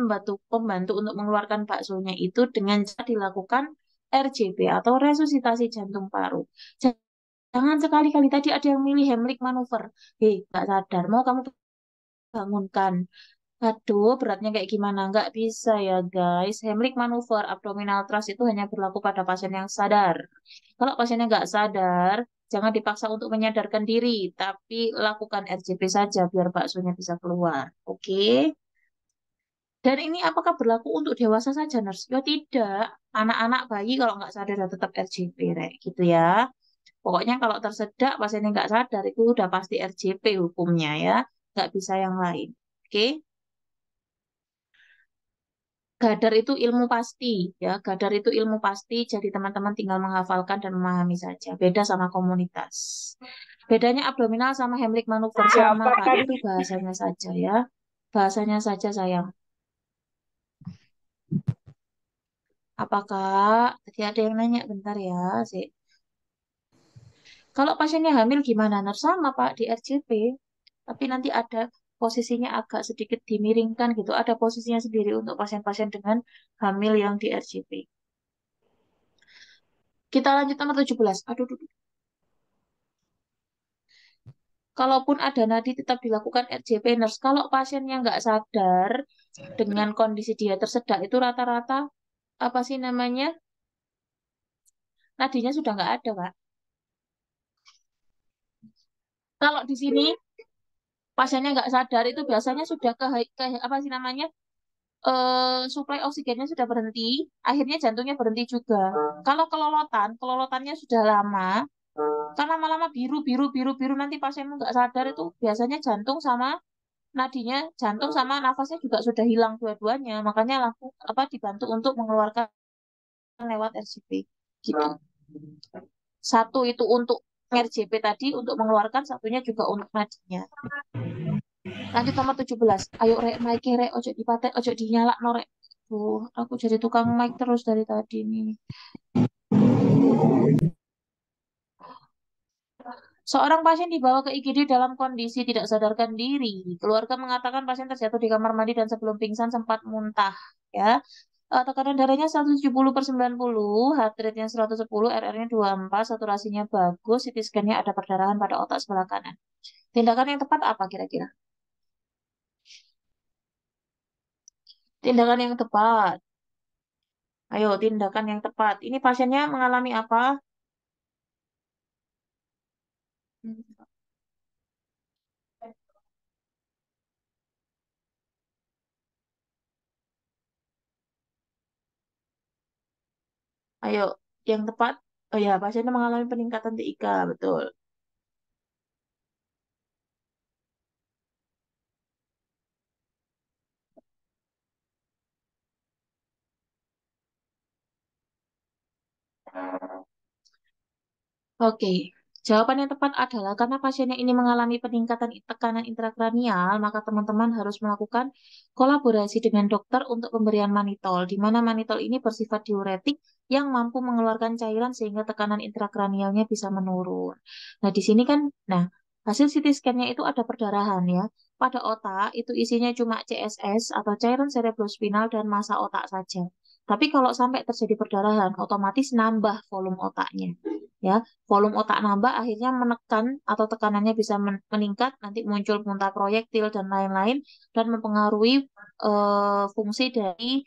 pembantu untuk mengeluarkan baksonya itu dengan cara dilakukan RJP atau resusitasi jantung paru. Jangan sekali-kali tadi ada yang milih Heimlich manuver. Nggak sadar. Mau kamu bangunkan. Aduh, beratnya kayak gimana? Nggak bisa ya, guys. Heimlich manuver abdominal thrust itu hanya berlaku pada pasien yang sadar. Kalau pasiennya nggak sadar, Jangan dipaksa untuk menyadarkan diri, tapi lakukan RJP saja biar baksonya bisa keluar. Oke. Dan ini apakah berlaku untuk dewasa saja, Nurse? Ya tidak. Anak-anak bayi kalau nggak sadar ya tetap RJP, Rek. Gitu ya. Pokoknya kalau tersedak pasiennya nggak sadar itu udah pasti RJP hukumnya ya. Nggak bisa yang lain. Oke. Gadar itu ilmu pasti ya. Gadar itu ilmu pasti. Jadi teman-teman tinggal menghafalkan dan memahami saja. Beda sama komunitas. Bedanya abdominal sama Heimlich manuver sama Siapa Kak. tadi? Itu bahasanya saja ya. Bahasanya saja sayang. Apakah tadi ada yang nanya bentar ya, sih. Kalau pasiennya hamil gimana? Nah, sama Pak di RJP, tapi nanti ada posisinya agak sedikit dimiringkan gitu. Ada posisinya sendiri untuk pasien-pasien dengan hamil yang di RJP. Kita lanjut nomor 17. Aduh, aduh, aduh. Kalaupun ada nadi tetap dilakukan RJP nurse. Kalau pasiennya nggak sadar dengan kondisi dia tersedak itu rata-rata apa sih namanya? Nadinya sudah nggak ada, Pak. Kalau di sini pasiennya nggak sadar itu biasanya sudah ke apa sih namanya? Suplai oksigennya sudah berhenti, akhirnya jantungnya berhenti juga. Kalau kelolotannya sudah lama, kan lama-lama biru, biru, biru, biru, nanti pasienmu nggak sadar itu biasanya jantung sama nadinya, jantung sama nafasnya juga sudah hilang dua-duanya. Makanya langsung apa dibantu untuk mengeluarkan lewat RCP. Gitu. Satu itu untuk RJP tadi untuk mengeluarkan, satunya juga untuk nadinya. Lanjut nomor 17. Ayo rek, mic rek, ojo dipatek, ojo dinyala no rek. Tuh, aku jadi tukang mic terus dari tadi nih. Seorang pasien dibawa ke IGD dalam kondisi tidak sadarkan diri. Keluarga mengatakan pasien terjatuh di kamar mandi dan sebelum pingsan sempat muntah. Ya, tekanan darahnya 170 per 90, heart rate-nya 110, RR-nya 24, saturasinya bagus, CT scan-nya ada perdarahan pada otak sebelah kanan. Tindakan yang tepat apa kira-kira? Tindakan yang tepat. Ayo, tindakan yang tepat. Ini pasiennya mengalami apa? Ayo, yang tepat. Oh ya, pasiennya mengalami peningkatan TIK, betul. Oke, jawaban yang tepat adalah karena pasiennya ini mengalami peningkatan tekanan intrakranial, maka teman-teman harus melakukan kolaborasi dengan dokter untuk pemberian manitol, di mana manitol ini bersifat diuretik yang mampu mengeluarkan cairan sehingga tekanan intrakranialnya bisa menurun. Nah, di sini kan, nah, hasil CT scan-nya itu ada perdarahan ya. Pada otak itu isinya cuma CSS atau cairan cerebrospinal dan massa otak saja. Tapi kalau sampai terjadi perdarahan, otomatis nambah volume otaknya. Ya, volume otak nambah akhirnya menekan atau tekanannya bisa meningkat, nanti muncul muntah proyektil dan lain-lain dan mempengaruhi fungsi dari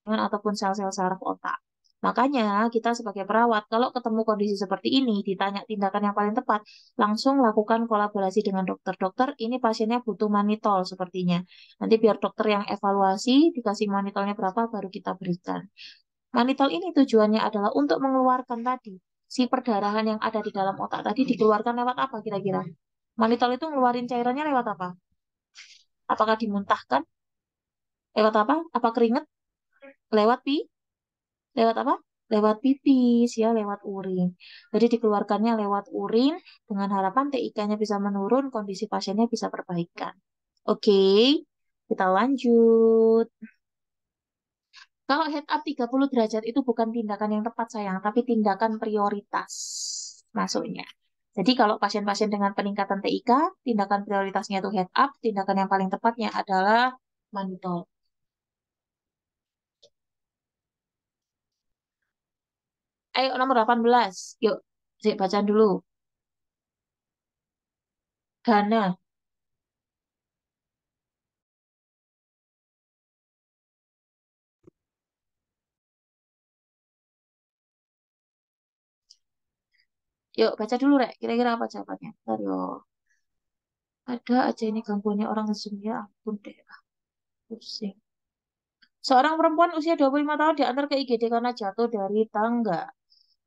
ataupun sel-sel saraf otak. Makanya kita sebagai perawat kalau ketemu kondisi seperti ini ditanya tindakan yang paling tepat, langsung lakukan kolaborasi dengan dokter. Dokter, ini pasiennya butuh manitol sepertinya. Nanti biar dokter yang evaluasi, dikasih manitolnya berapa baru kita berikan. Manitol ini tujuannya adalah untuk mengeluarkan tadi si perdarahan yang ada di dalam otak tadi dikeluarkan lewat apa kira-kira? Manitol itu ngeluarin cairannya lewat apa? Apakah dimuntahkan? Lewat apa? Apa keringat? Lewat lewat apa? Lewat pipis ya, lewat urin. Jadi dikeluarkannya lewat urin dengan harapan TIK-nya bisa menurun, kondisi pasiennya bisa perbaikan. Oke, kita lanjut. Kalau head up 30 derajat itu bukan tindakan yang tepat sayang, tapi tindakan prioritas masuknya. Jadi kalau pasien-pasien dengan peningkatan TIK, tindakan prioritasnya itu head up, tindakan yang paling tepatnya adalah manitol. Ayo nomor 18. Yuk, Zik, baca dulu. Gana. Yuk, baca dulu, Rek. Kira-kira apa jawabannya? Bentar, yo. Ada aja ini gangguannya orang Zoom ya. Ampun deh. Pusing. Seorang perempuan usia 25 tahun diantar ke IGD karena jatuh dari tangga.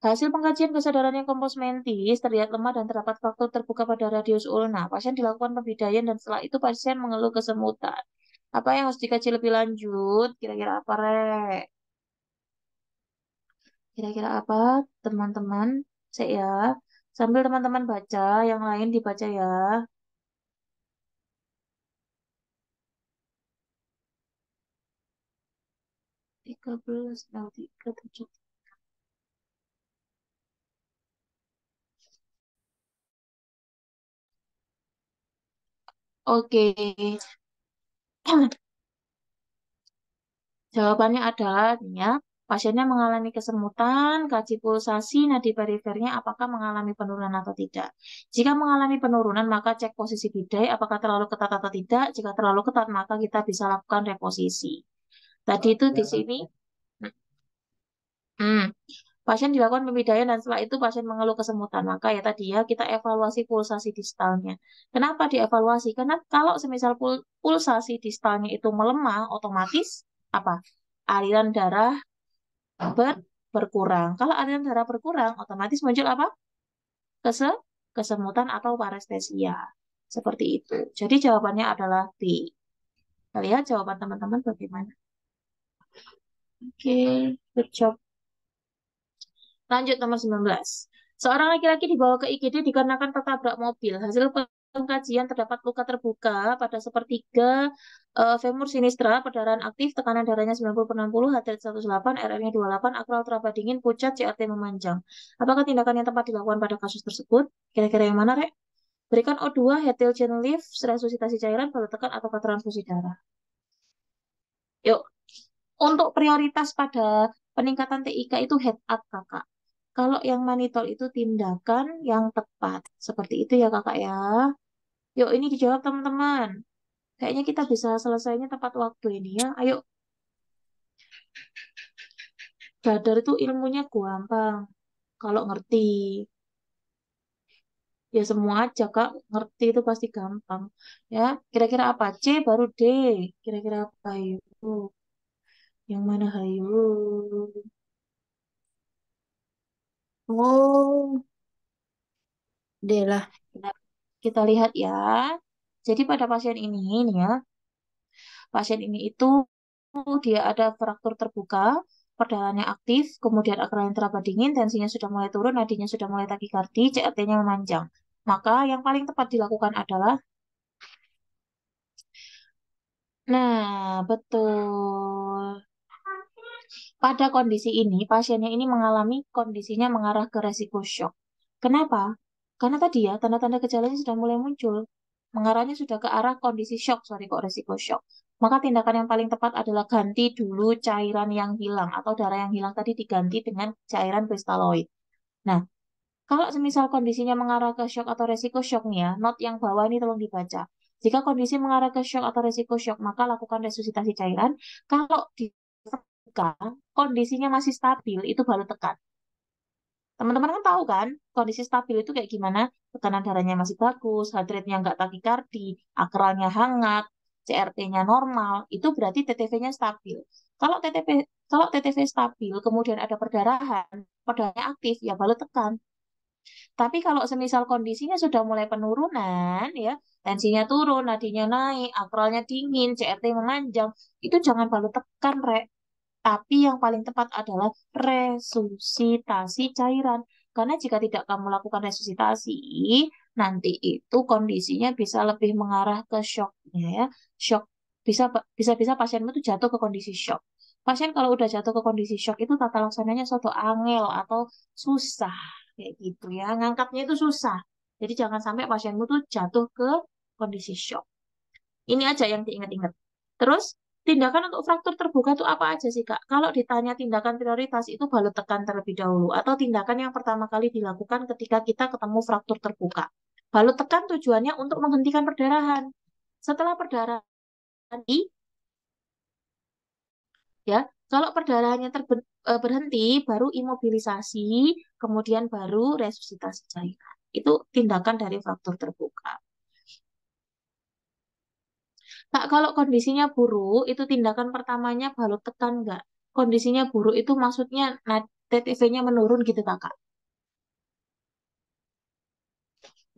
Hasil pengkajian kesadarannya kompos mentis terlihat lemah dan terdapat fraktur terbuka pada radius ulna. Pasien dilakukan pembidaian dan setelah itu pasien mengeluh kesemutan. Apa yang harus dikaji lebih lanjut? Kira-kira apa, Rek? Kira-kira apa, teman-teman? Cek ya. Sambil teman-teman baca, yang lain dibaca ya. 13, 03, 7. Oke. Jawabannya adalah nih ya, pasiennya mengalami kesemutan, kaji pulsasi nadi perifernya apakah mengalami penurunan atau tidak. Jika mengalami penurunan, maka cek posisi bidai apakah terlalu ketat atau tidak. Jika terlalu ketat, maka kita bisa lakukan reposisi. Tadi itu di sini, hmm, pasien dilakukan pemidaian dan setelah itu pasien mengeluh kesemutan. Maka ya tadi ya, kita evaluasi pulsasi distalnya. Kenapa dievaluasi? Karena kalau semisal pulsasi distalnya itu melemah, otomatis apa? Aliran darah berkurang. Kalau aliran darah berkurang, otomatis muncul apa? Kese kesemutan atau parestesia. Seperti itu. Jadi jawabannya adalah B. Kita lihat jawaban teman-teman bagaimana. Oke, good job. Lanjut nomor 19. Seorang laki-laki dibawa ke IGD dikarenakan tertabrak mobil. Hasil pengkajian terdapat luka terbuka pada sepertiga femur sinistra, perdarahan aktif, tekanan darahnya 90/60, heart rate 108, RR-nya 28, akral teraba dingin, pucat, CRT memanjang. Apakah tindakan yang tepat dilakukan pada kasus tersebut? Kira-kira yang mana, Rek? Berikan O2, hetil chain lift, resusitasi cairan, baru tekan, atau transfusi darah. Yuk, untuk prioritas pada peningkatan TIK itu head up, Kakak. Kalau yang manitol itu tindakan yang tepat. Seperti itu ya kakak ya. Yuk ini dijawab teman-teman. Kayaknya kita bisa selesainya tepat waktu ini ya. Ayo, dadar itu ilmunya gampang. Kalau ngerti. Ya semua aja kak. Ngerti itu pasti gampang. Ya, kira-kira apa? C baru D. Kira-kira apa? Ayo. Yang mana hayu? Oh, D lah. Kita lihat ya. Jadi pada pasien ini nih ya. Pasien ini itu dia ada fraktur terbuka, perdalannya aktif, kemudian akral yang teraba dingin, tensinya sudah mulai turun, nadinya sudah mulai takikardi, CRT-nya memanjang. Maka yang paling tepat dilakukan adalah, nah betul. Pada kondisi ini, pasiennya ini mengalami kondisinya mengarah ke resiko shock. Kenapa? Karena tadi ya, tanda-tanda gejalanya sudah mulai muncul. Mengarahnya sudah ke arah kondisi shock, sorry kok resiko shock. Maka tindakan yang paling tepat adalah ganti dulu cairan yang hilang atau darah yang hilang tadi diganti dengan cairan kristaloid. Nah, kalau semisal kondisinya mengarah ke shock atau resiko shock nih ya, not yang bawah ini tolong dibaca. Jika kondisi mengarah ke shock atau resiko shock, maka lakukan resusitasi cairan. Kalau di kondisinya masih stabil, itu baru tekan. Teman-teman kan tahu kan, kondisi stabil itu kayak gimana? Tekanan darahnya masih bagus, heart rate-nya nggak takikardi, akralnya hangat, CRT-nya normal, itu berarti TTV-nya stabil. Kalau TTV stabil, kemudian ada perdarahan, perdarahannya aktif, ya baru tekan. Tapi kalau semisal kondisinya sudah mulai penurunan, ya, tensinya turun, nadinya naik, akralnya dingin, CRT memanjang, itu jangan baru tekan, Rek. Tapi yang paling tepat adalah resusitasi cairan. Karena jika tidak kamu lakukan resusitasi, nanti itu kondisinya bisa lebih mengarah ke shocknya ya. Shock bisa pasienmu itu jatuh ke kondisi shock. Pasien kalau udah jatuh ke kondisi shock itu tata laksananya suatu angel atau susah kayak gitu ya. Ngangkatnya itu susah. Jadi jangan sampai pasienmu tuh jatuh ke kondisi shock. Ini aja yang diingat-ingat. Terus, tindakan untuk fraktur terbuka itu apa aja sih, Kak? Kalau ditanya tindakan prioritas itu balut tekan terlebih dahulu. Atau tindakan yang pertama kali dilakukan ketika kita ketemu fraktur terbuka. Balut tekan tujuannya untuk menghentikan perdarahan. Setelah perdarahan, ya, Kalau perdarahannya berhenti, baru imobilisasi, kemudian baru resusitasi cairan. Itu tindakan dari fraktur terbuka. Kak, kalau kondisinya buruk, itu tindakan pertamanya balut tekan enggak? Kondisinya buruk itu maksudnya TTV-nya menurun gitu, Kakak.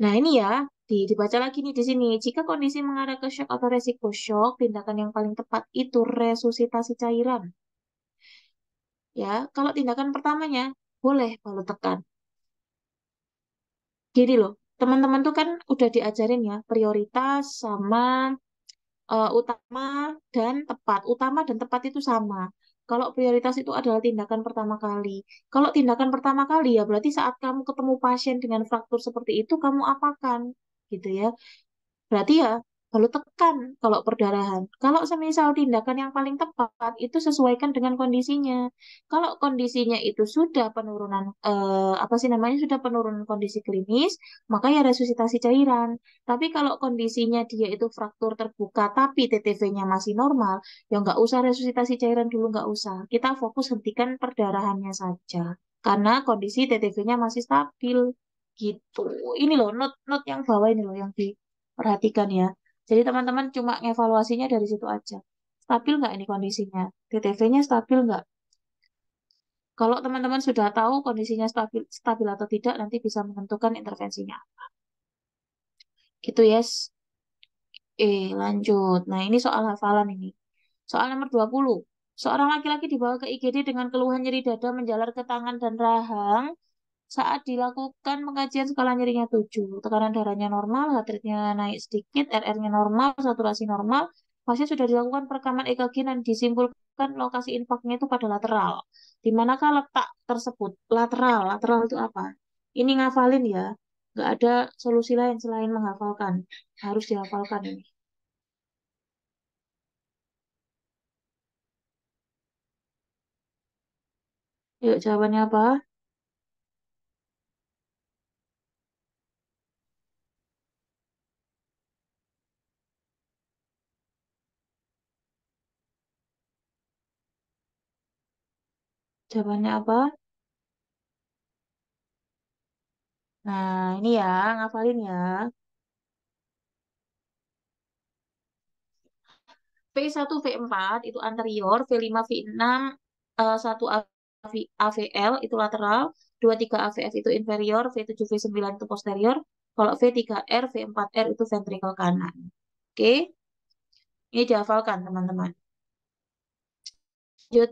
Nah, ini ya, dibaca lagi nih di sini. Jika kondisi mengarah ke shock atau resiko shock, tindakan yang paling tepat itu resusitasi cairan. Ya, kalau tindakan pertamanya boleh balut tekan. Gini loh, teman-teman tuh kan udah diajarin ya, prioritas sama utama dan tepat. Utama dan tepat itu sama. Kalau prioritas itu adalah tindakan pertama kali. Kalau tindakan pertama kali ya berarti saat kamu ketemu pasien dengan fraktur seperti itu, kamu apakan? Gitu ya. Berarti ya perlu tekan kalau perdarahan. Kalau semisal tindakan yang paling tepat itu sesuaikan dengan kondisinya. Kalau kondisinya itu sudah penurunan apa sih namanya sudah penurunan kondisi klinis, maka ya resusitasi cairan. Tapi kalau kondisinya dia itu fraktur terbuka tapi TTV-nya masih normal, ya nggak usah resusitasi cairan dulu nggak usah. Kita fokus hentikan perdarahannya saja. Karena kondisi TTV-nya masih stabil gitu. Ini loh note yang bawah ini loh yang diperhatikan ya. Jadi teman-teman cuma ngevaluasinya dari situ aja. Stabil nggak ini kondisinya? TTV-nya stabil nggak? Kalau teman-teman sudah tahu kondisinya stabil, stabil atau tidak, nanti bisa menentukan intervensinya. Gitu yes. Lanjut. Nah, ini soal hafalan ini. Soal nomor 20. Seorang laki-laki dibawa ke IGD dengan keluhan nyeri dada menjalar ke tangan dan rahang saat dilakukan pengkajian skala nyerinya 7. Tekanan darahnya normal, heart rate-nya naik sedikit, RR-nya normal, saturasi normal. Pasien sudah dilakukan perekaman EKG dan disimpulkan lokasi infarknya itu pada lateral. Di manakah letak tersebut? Lateral. Lateral itu apa? Ini ngafalin ya. Nggak ada solusi lain selain menghafalkan. Harus dihafalkan ini. Yuk, jawabannya apa? Jawabannya apa? Nah, ini ya, ngafalin ya. V1, V4 itu anterior, V5, V6, 1 AVL itu lateral, 2, 3 AVF itu inferior, V7, V9 itu posterior. Kalau V3R, V4R itu ventrikel kanan. Oke, ini dihafalkan teman-teman. Lanjut.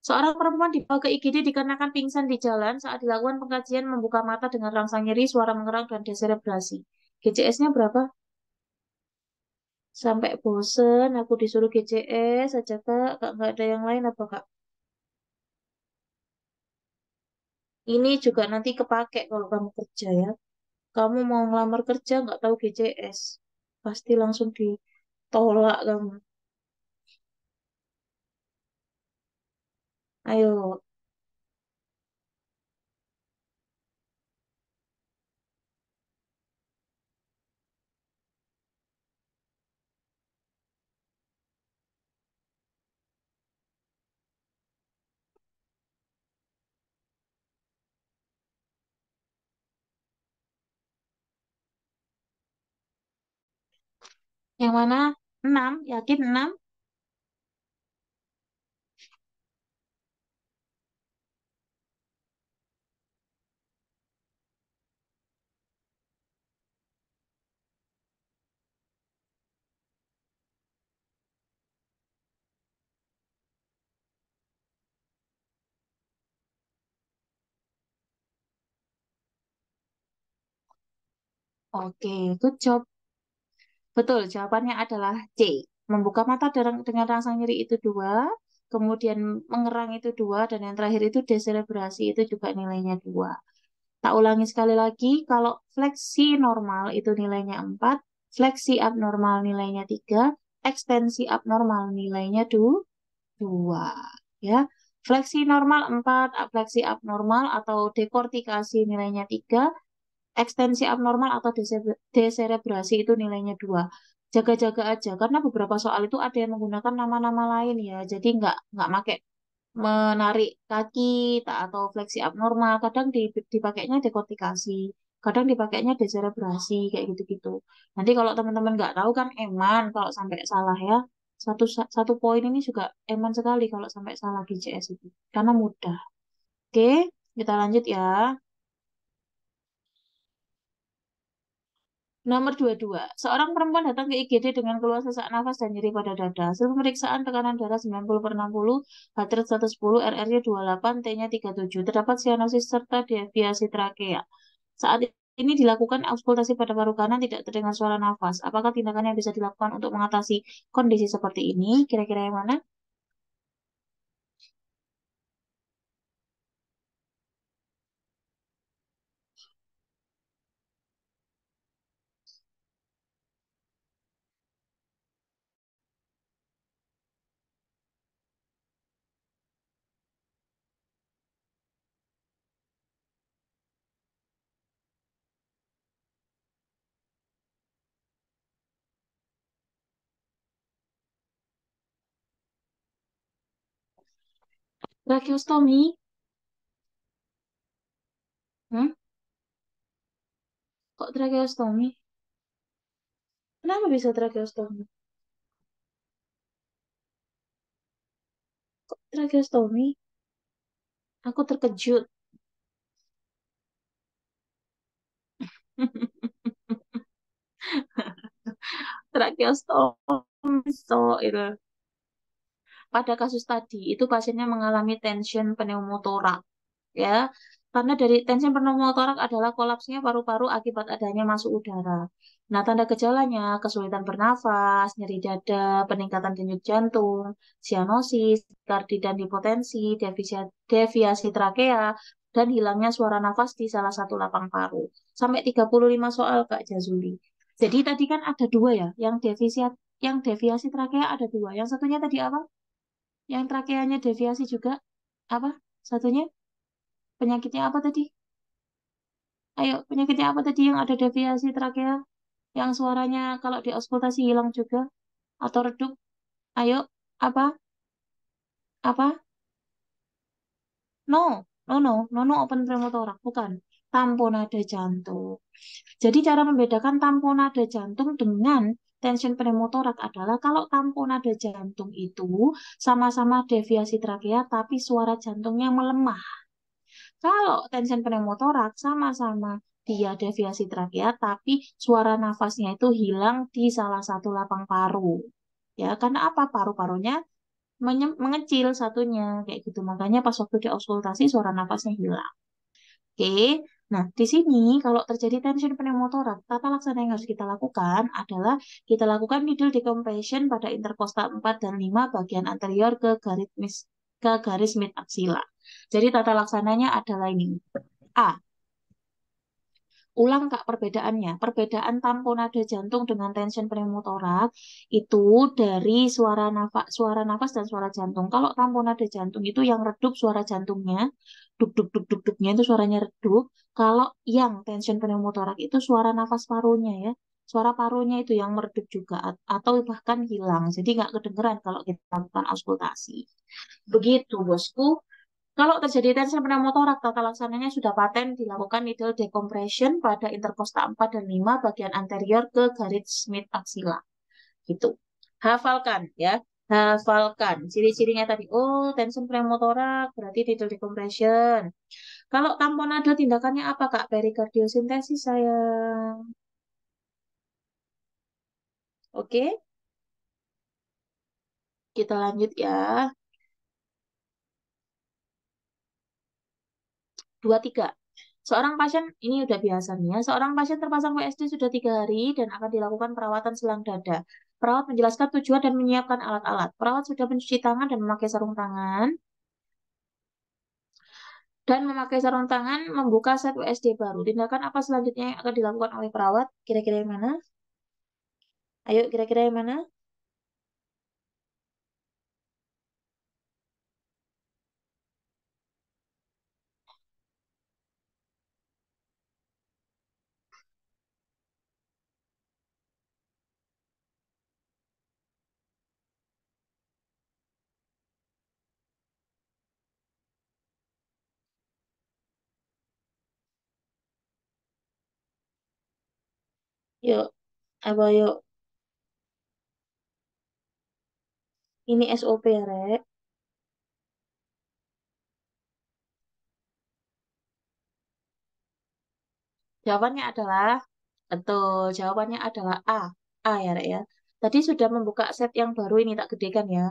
Seorang perempuan dibawa ke IGD dikarenakan pingsan di jalan saat dilakukan pengkajian membuka mata dengan rangsang nyeri, suara mengerang, dan deselebrasi. GCS-nya berapa? Sampai bosen, aku disuruh GCS aja kak, kak nggak ada yang lain apa kak? Ini juga nanti kepake kalau kamu kerja ya. Kamu mau ngelamar kerja nggak tahu GCS, pasti langsung ditolak kamu. Ayo, yang mana? 6, yakin 6? Oke, good job. Betul, jawabannya adalah C. Membuka mata dengan rangsang nyeri itu 2, kemudian mengerang itu 2, dan yang terakhir itu deselebrasi itu juga nilainya 2. Tak ulangi sekali lagi, kalau fleksi normal itu nilainya 4, fleksi abnormal nilainya 3, ekstensi abnormal nilainya 2. Ya. Fleksi normal 4, fleksi abnormal atau dekortikasi nilainya 3, ekstensi abnormal atau deserebrasi itu nilainya 2. jaga-jaga aja karena beberapa soal itu ada yang menggunakan nama-nama lain ya. Jadi nggak make menarik kaki tak atau fleksi abnormal. Kadang dipakainya dekortikasi, kadang dipakainya deserebrasi kayak gitu-gitu. Nanti kalau teman-teman nggak tahu kan eman kalau sampai salah ya. Satu poin ini juga eman sekali kalau sampai salah GCS itu karena mudah. Oke, kita lanjut ya. Nomor 22. Seorang perempuan datang ke IGD dengan keluhan sesak nafas dan nyeri pada dada. Hasil pemeriksaan tekanan darah 90/60, heart rate 110, RR-nya 28, T-nya 37. Terdapat sianosis serta deviasi trakea. Saat ini dilakukan auskultasi pada paru kanan tidak terdengar suara nafas. Apakah tindakan yang bisa dilakukan untuk mengatasi kondisi seperti ini? Kira-kira yang mana? Tracheostomi? Hmm? Kok tracheostomi? Kenapa bisa tracheostomi? Kok tracheostomi? Aku terkejut. Tracheostomi so itu. Pada kasus tadi itu pasiennya mengalami tension pneumotorak ya. Karena dari tension pneumotorak adalah kolapsnya paru-paru akibat adanya masuk udara. Nah, tanda gejalanya kesulitan bernafas, nyeri dada, peningkatan denyut jantung, sianosis, kardi dan hipotensi, deviasi trakea, dan hilangnya suara nafas di salah satu lapang paru. Sampai 35 soal, Kak Jazuli. Jadi tadi kan ada dua ya, yang deviasi trakea ada dua. Yang satunya tadi apa? Yang trakeanya deviasi juga apa? Satunya penyakitnya apa tadi? Ayo, penyakitnya apa tadi yang ada deviasi trakea? Yang suaranya kalau diauskultasi hilang juga atau redup? Ayo, apa? Apa? No, no, open pneumotorax, bukan. Tamponade jantung. Jadi cara membedakan tamponade jantung dengan tension pneumotorax adalah kalau tamponade jantung itu sama-sama deviasi trakea tapi suara jantungnya melemah. Kalau tension pneumotoraks sama-sama dia deviasi trakea, tapi suara nafasnya itu hilang di salah satu lapang paru. Ya, karena apa? Paru-parunya mengecil satunya, kayak gitu. Makanya pas waktu diauskultasi suara nafasnya hilang. Oke, nah di sini kalau terjadi tension pneumotoraks, tata laksana yang harus kita lakukan adalah kita lakukan needle decompression pada interkostal 4 dan 5 bagian anterior ke garis mid axilla. Jadi tata laksananya adalah ini. A. Ulang Kak perbedaannya. Perbedaan tamponade jantung dengan tension pneumotorak itu dari suara nafas dan suara jantung. Kalau tamponade jantung itu yang redup suara jantungnya, duk duk duk duk duknya itu suaranya redup. Kalau yang tension pneumotorak itu suara nafas parunya ya. Suara parunya itu yang meredup juga atau bahkan hilang. Jadi nggak kedengeran kalau kita lakukan auskultasi. Begitu, bosku. Kalau terjadi tension pneumotorak, tata laksananya sudah paten dilakukan needle decompression pada interkosta 4 dan 5 bagian anterior ke garis mid axilla. Gitu. Hafalkan ya. Hafalkan. Ciri-cirinya tadi. Oh, tension pneumotorak berarti needle decompression. Kalau tamponade tindakannya apa, Kak? Perikardiosintesis, sayang. Oke, kita lanjut ya. 23. Seorang pasien, ini udah biasa nih ya, seorang pasien terpasang WSD sudah 3 hari dan akan dilakukan perawatan selang dada. Perawat menjelaskan tujuan dan menyiapkan alat-alat. Perawat sudah mencuci tangan dan memakai sarung tangan. Dan memakai sarung tangan membuka set WSD baru. Tindakan apa selanjutnya yang akan dilakukan oleh perawat? Kira-kira yang mana? Ayo, kira-kira yang mana? Yuk, apa yuk? Ini SOP ya, Rek. Jawabannya adalah, betul, jawabannya adalah A. A ya, Rek ya. Tadi sudah membuka set yang baru ini, tak gedekan ya.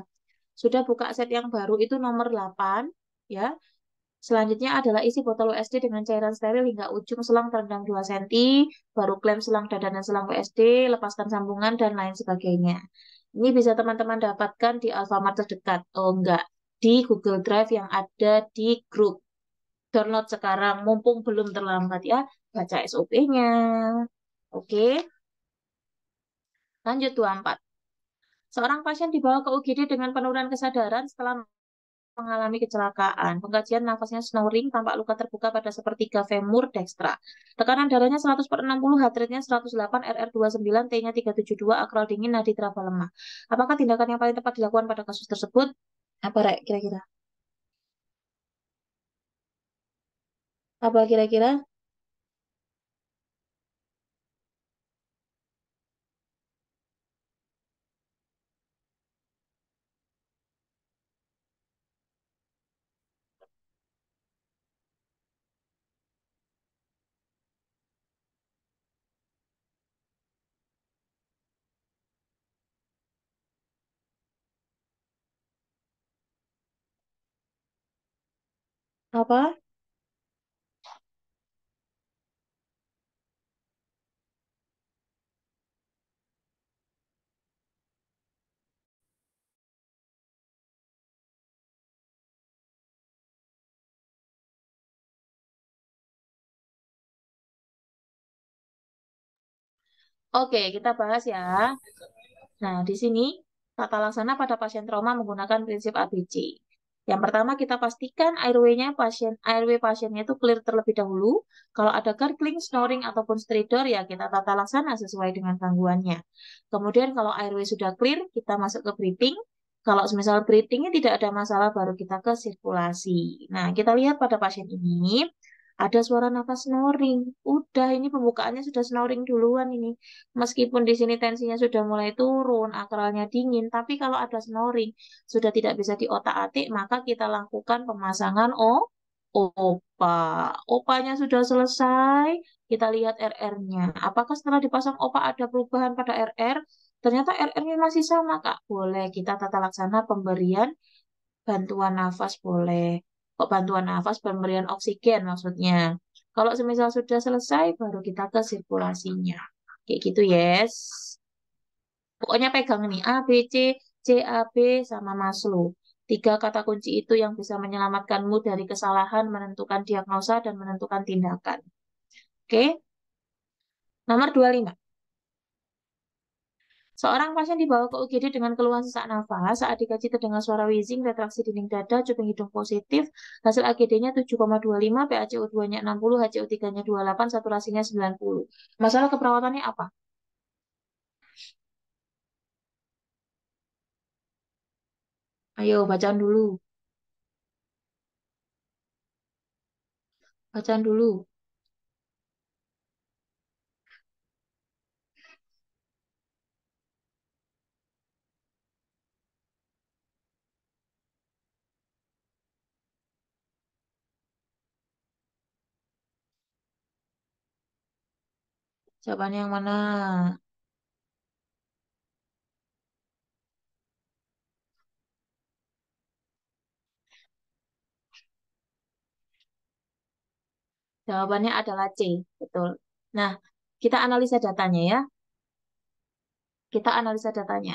Sudah buka set yang baru itu nomor 8, ya. Selanjutnya adalah isi botol WSD dengan cairan steril hingga ujung selang terendam 2 cm, baru klem selang dada dan selang WSD, lepaskan sambungan, dan lain sebagainya. Ini bisa teman-teman dapatkan di Alfamart terdekat. Oh enggak, di Google Drive yang ada di grup. Download sekarang, mumpung belum terlambat ya. Baca SOP-nya. Oke, lanjut 24. Seorang pasien dibawa ke UGD dengan penurunan kesadaran setelah mengalami kecelakaan. Pengkajian nafasnya snoring, tampak luka terbuka pada sepertiga femur dekstra. Tekanan darahnya 100/60, heart rate-nya 108, RR29, T-nya 372, akral dingin, nadi teraba lemah. Apakah tindakan yang paling tepat dilakukan pada kasus tersebut? Apa, Rek, kira-kira? Apa kira-kira? Apa? Oke, kita bahas ya. Nah, di sini tata laksana pada pasien trauma menggunakan prinsip ABC. Yang pertama kita pastikan airway pasiennya itu clear terlebih dahulu. Kalau ada gargling, snoring ataupun stridor ya kita tata laksana sesuai dengan gangguannya. Kemudian kalau airway sudah clear, kita masuk ke breathing. Kalau misal breathingnya tidak ada masalah, baru kita ke sirkulasi. Nah, kita lihat pada pasien ini ada suara nafas snoring. Udah, ini pembukaannya sudah snoring duluan ini. Meskipun di sini tensinya sudah mulai turun, akralnya dingin, tapi kalau ada snoring sudah tidak bisa diotak-atik, maka kita lakukan pemasangan OPA. OPA-nya sudah selesai, kita lihat RR-nya. Apakah setelah dipasang OPA ada perubahan pada RR? Ternyata RR-nya masih sama, Kak. Boleh kita tata laksana pemberian bantuan nafas boleh. Kok bantuan nafas, pemberian oksigen maksudnya. Kalau semisal sudah selesai, baru kita ke sirkulasinya. Kayak gitu, yes. Pokoknya pegang nih, A, B, C, C, A, B, sama Maslow. Tiga kata kunci itu yang bisa menyelamatkanmu dari kesalahan menentukan diagnosa dan menentukan tindakan. Oke, nomor 25. Seorang pasien dibawa ke UGD dengan keluhan sesak nafas. Saat dikaji terdengar suara wheezing, retraksi dinding dada, cuping hidung positif. Hasil AGD-nya 7,25, PaCO2-nya 60, HCO3-nya 28, saturasinya 90. Masalah keperawatannya apa? Ayo, bacaan dulu. Bacaan dulu. Jawabannya yang mana? Jawabannya adalah C. Betul. Nah, kita analisa datanya ya. Kita analisa datanya.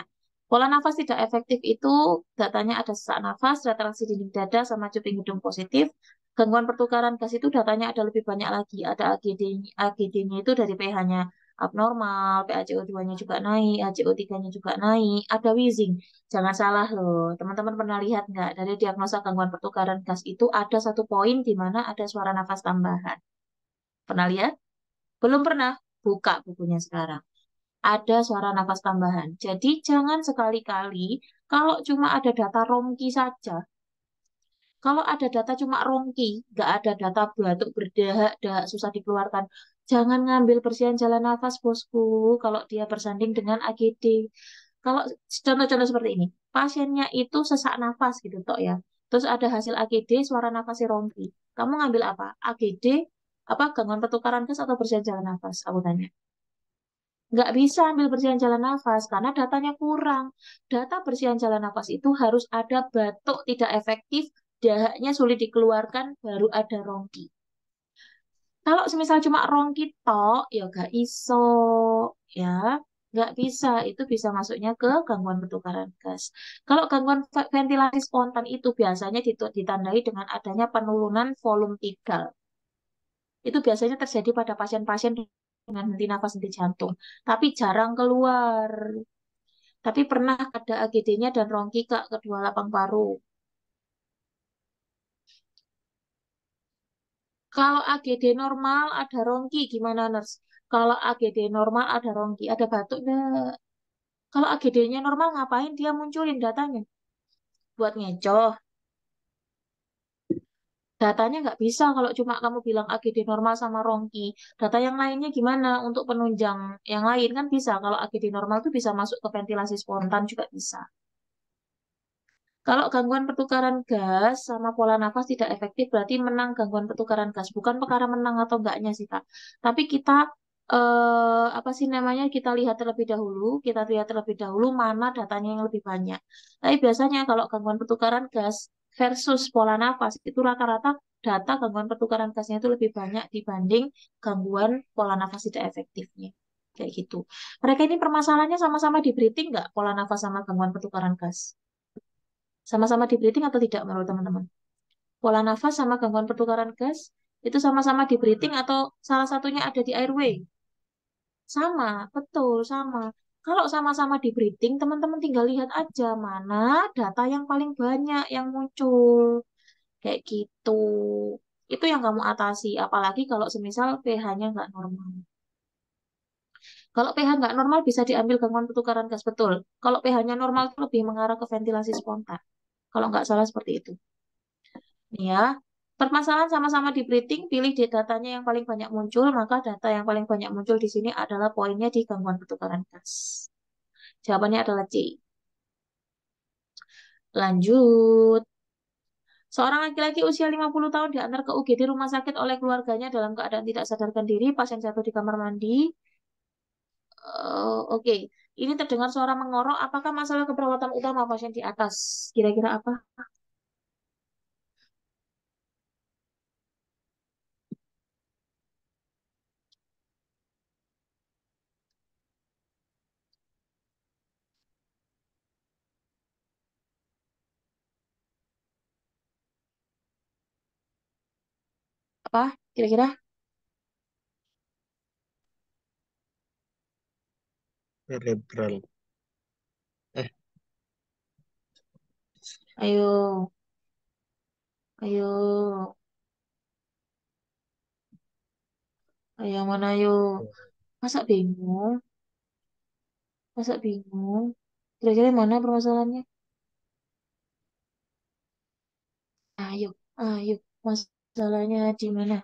Pola nafas tidak efektif itu datanya ada sesak nafas, retraksi dinding dada, sama cuping hidung positif. Gangguan pertukaran gas itu datanya ada lebih banyak lagi. Ada AGD-nya itu dari pH-nya abnormal, PaCO2-nya juga naik, HCO3-nya juga naik, ada wheezing. Jangan salah loh, teman-teman pernah lihat nggak dari diagnosa gangguan pertukaran gas itu ada satu poin di mana ada suara nafas tambahan. Pernah lihat? Belum pernah? Buka bukunya sekarang ada suara nafas tambahan. Jadi jangan sekali-kali kalau cuma ada data rongki saja. Kalau ada data cuma rongki, nggak ada data batuk, berdahak, dahak, susah dikeluarkan. Jangan ngambil bersihan jalan nafas, bosku, kalau dia bersanding dengan AGD. Kalau contoh-contoh seperti ini, pasiennya itu sesak nafas gitu, toh ya. Terus ada hasil AGD, suara nafasnya Rompi. Kamu ngambil apa? AGD, apa gangguan pertukaran gas atau bersihan jalan nafas? Aku tanya. Nggak bisa ambil bersihan jalan nafas karena datanya kurang. Data bersihan jalan nafas itu harus ada batuk tidak efektif, dahaknya sulit dikeluarkan, baru ada rongki. Kalau semisal cuma rongki tok, ya gak iso, ya nggak bisa. Itu bisa masuknya ke gangguan pertukaran gas. Kalau gangguan ventilasi spontan itu biasanya ditandai dengan adanya penurunan volume tidal. Itu biasanya terjadi pada pasien-pasien dengan henti nafas, henti jantung, tapi jarang keluar. Tapi pernah ada AGD-nya dan rongki Kak, kedua lapang paru. Kalau AGD normal ada rongki, gimana nurse? Kalau AGD normal ada rongki, ada batuk enggak? Kalau AGD-nya normal ngapain dia munculin datanya? Buat ngecoh. Datanya nggak bisa kalau cuma kamu bilang AGD normal sama rongki. Data yang lainnya gimana untuk penunjang yang lain kan bisa. Kalau AGD normal tuh bisa masuk ke ventilasi spontan juga bisa. Kalau gangguan pertukaran gas sama pola nafas tidak efektif berarti menang gangguan pertukaran gas. Bukan perkara menang atau enggaknya sih Kak. Tapi kita apa sih namanya? Kita lihat terlebih dahulu mana datanya yang lebih banyak. Tapi biasanya kalau gangguan pertukaran gas versus pola nafas itu rata-rata data gangguan pertukaran gasnya itu lebih banyak dibanding gangguan pola nafas tidak efektifnya. Kayak gitu. Mereka ini permasalahannya sama-sama di breathing nggak pola nafas sama gangguan pertukaran gas? Sama-sama di breathing atau tidak menurut teman-teman? Pola nafas sama gangguan pertukaran gas itu sama-sama di breathing atau salah satunya ada di airway? Sama, betul, sama. Kalau sama-sama di breathing, teman-teman tinggal lihat aja mana data yang paling banyak yang muncul. Kayak gitu. Itu yang kamu atasi, apalagi kalau semisal pH-nya nggak normal. Kalau pH nggak normal bisa diambil gangguan pertukaran gas, betul. Kalau pH-nya normal itu lebih mengarah ke ventilasi spontan. Kalau nggak salah seperti itu. Nih ya, permasalahan sama-sama di breathing, pilih di datanya yang paling banyak muncul, maka data yang paling banyak muncul di sini adalah poinnya di gangguan pertukaran gas. Jawabannya adalah C. Lanjut. Seorang laki-laki usia 50 tahun diantar ke UGD rumah sakit oleh keluarganya dalam keadaan tidak sadarkan diri, pasien jatuh di kamar mandi. Oke. Ini terdengar suara mengorok, apakah masalah keperawatan utama pasien di atas? Kira-kira apa? Apa? Kira-kira? Cerebral. Eh, Ayo, ayo, ayo mana ayo? Masa bingung? Masa bingung? Kira-kira mana permasalahannya? Ayo, ayo. Masalahnya di mana?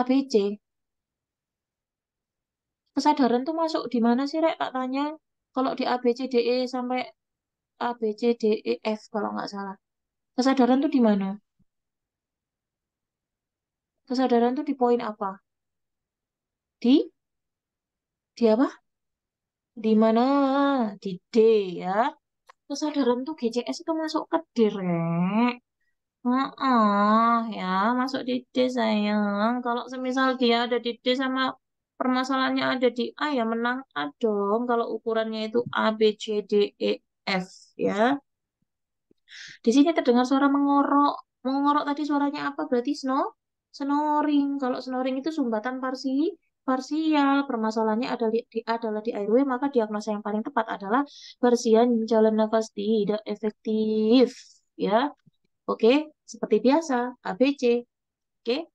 ABC. Kesadaran tuh masuk di mana sih, Rek? Tak tanya. Kalau di ABCDE sampai ABCDEF kalau nggak salah. Kesadaran tuh di mana? Kesadaran tuh di poin apa? Di apa? Di mana? Di D ya. Kesadaran tuh GCS itu masuk ke D, Rek. Heeh, ya, masuk di D sayang. Kalau semisal dia ada di D sama permasalahannya ada di A, ya menang A dong. Kalau ukurannya itu A, B, C, D, E, F, ya. Di sini terdengar suara mengorok. Mengorok tadi suaranya apa? Berarti snoring. Kalau snoring itu sumbatan parsial. Permasalahannya adalah di airway, maka diagnosa yang paling tepat adalah bersihan jalan nafas tidak efektif. Ya, oke. Seperti biasa, ABC. Oke.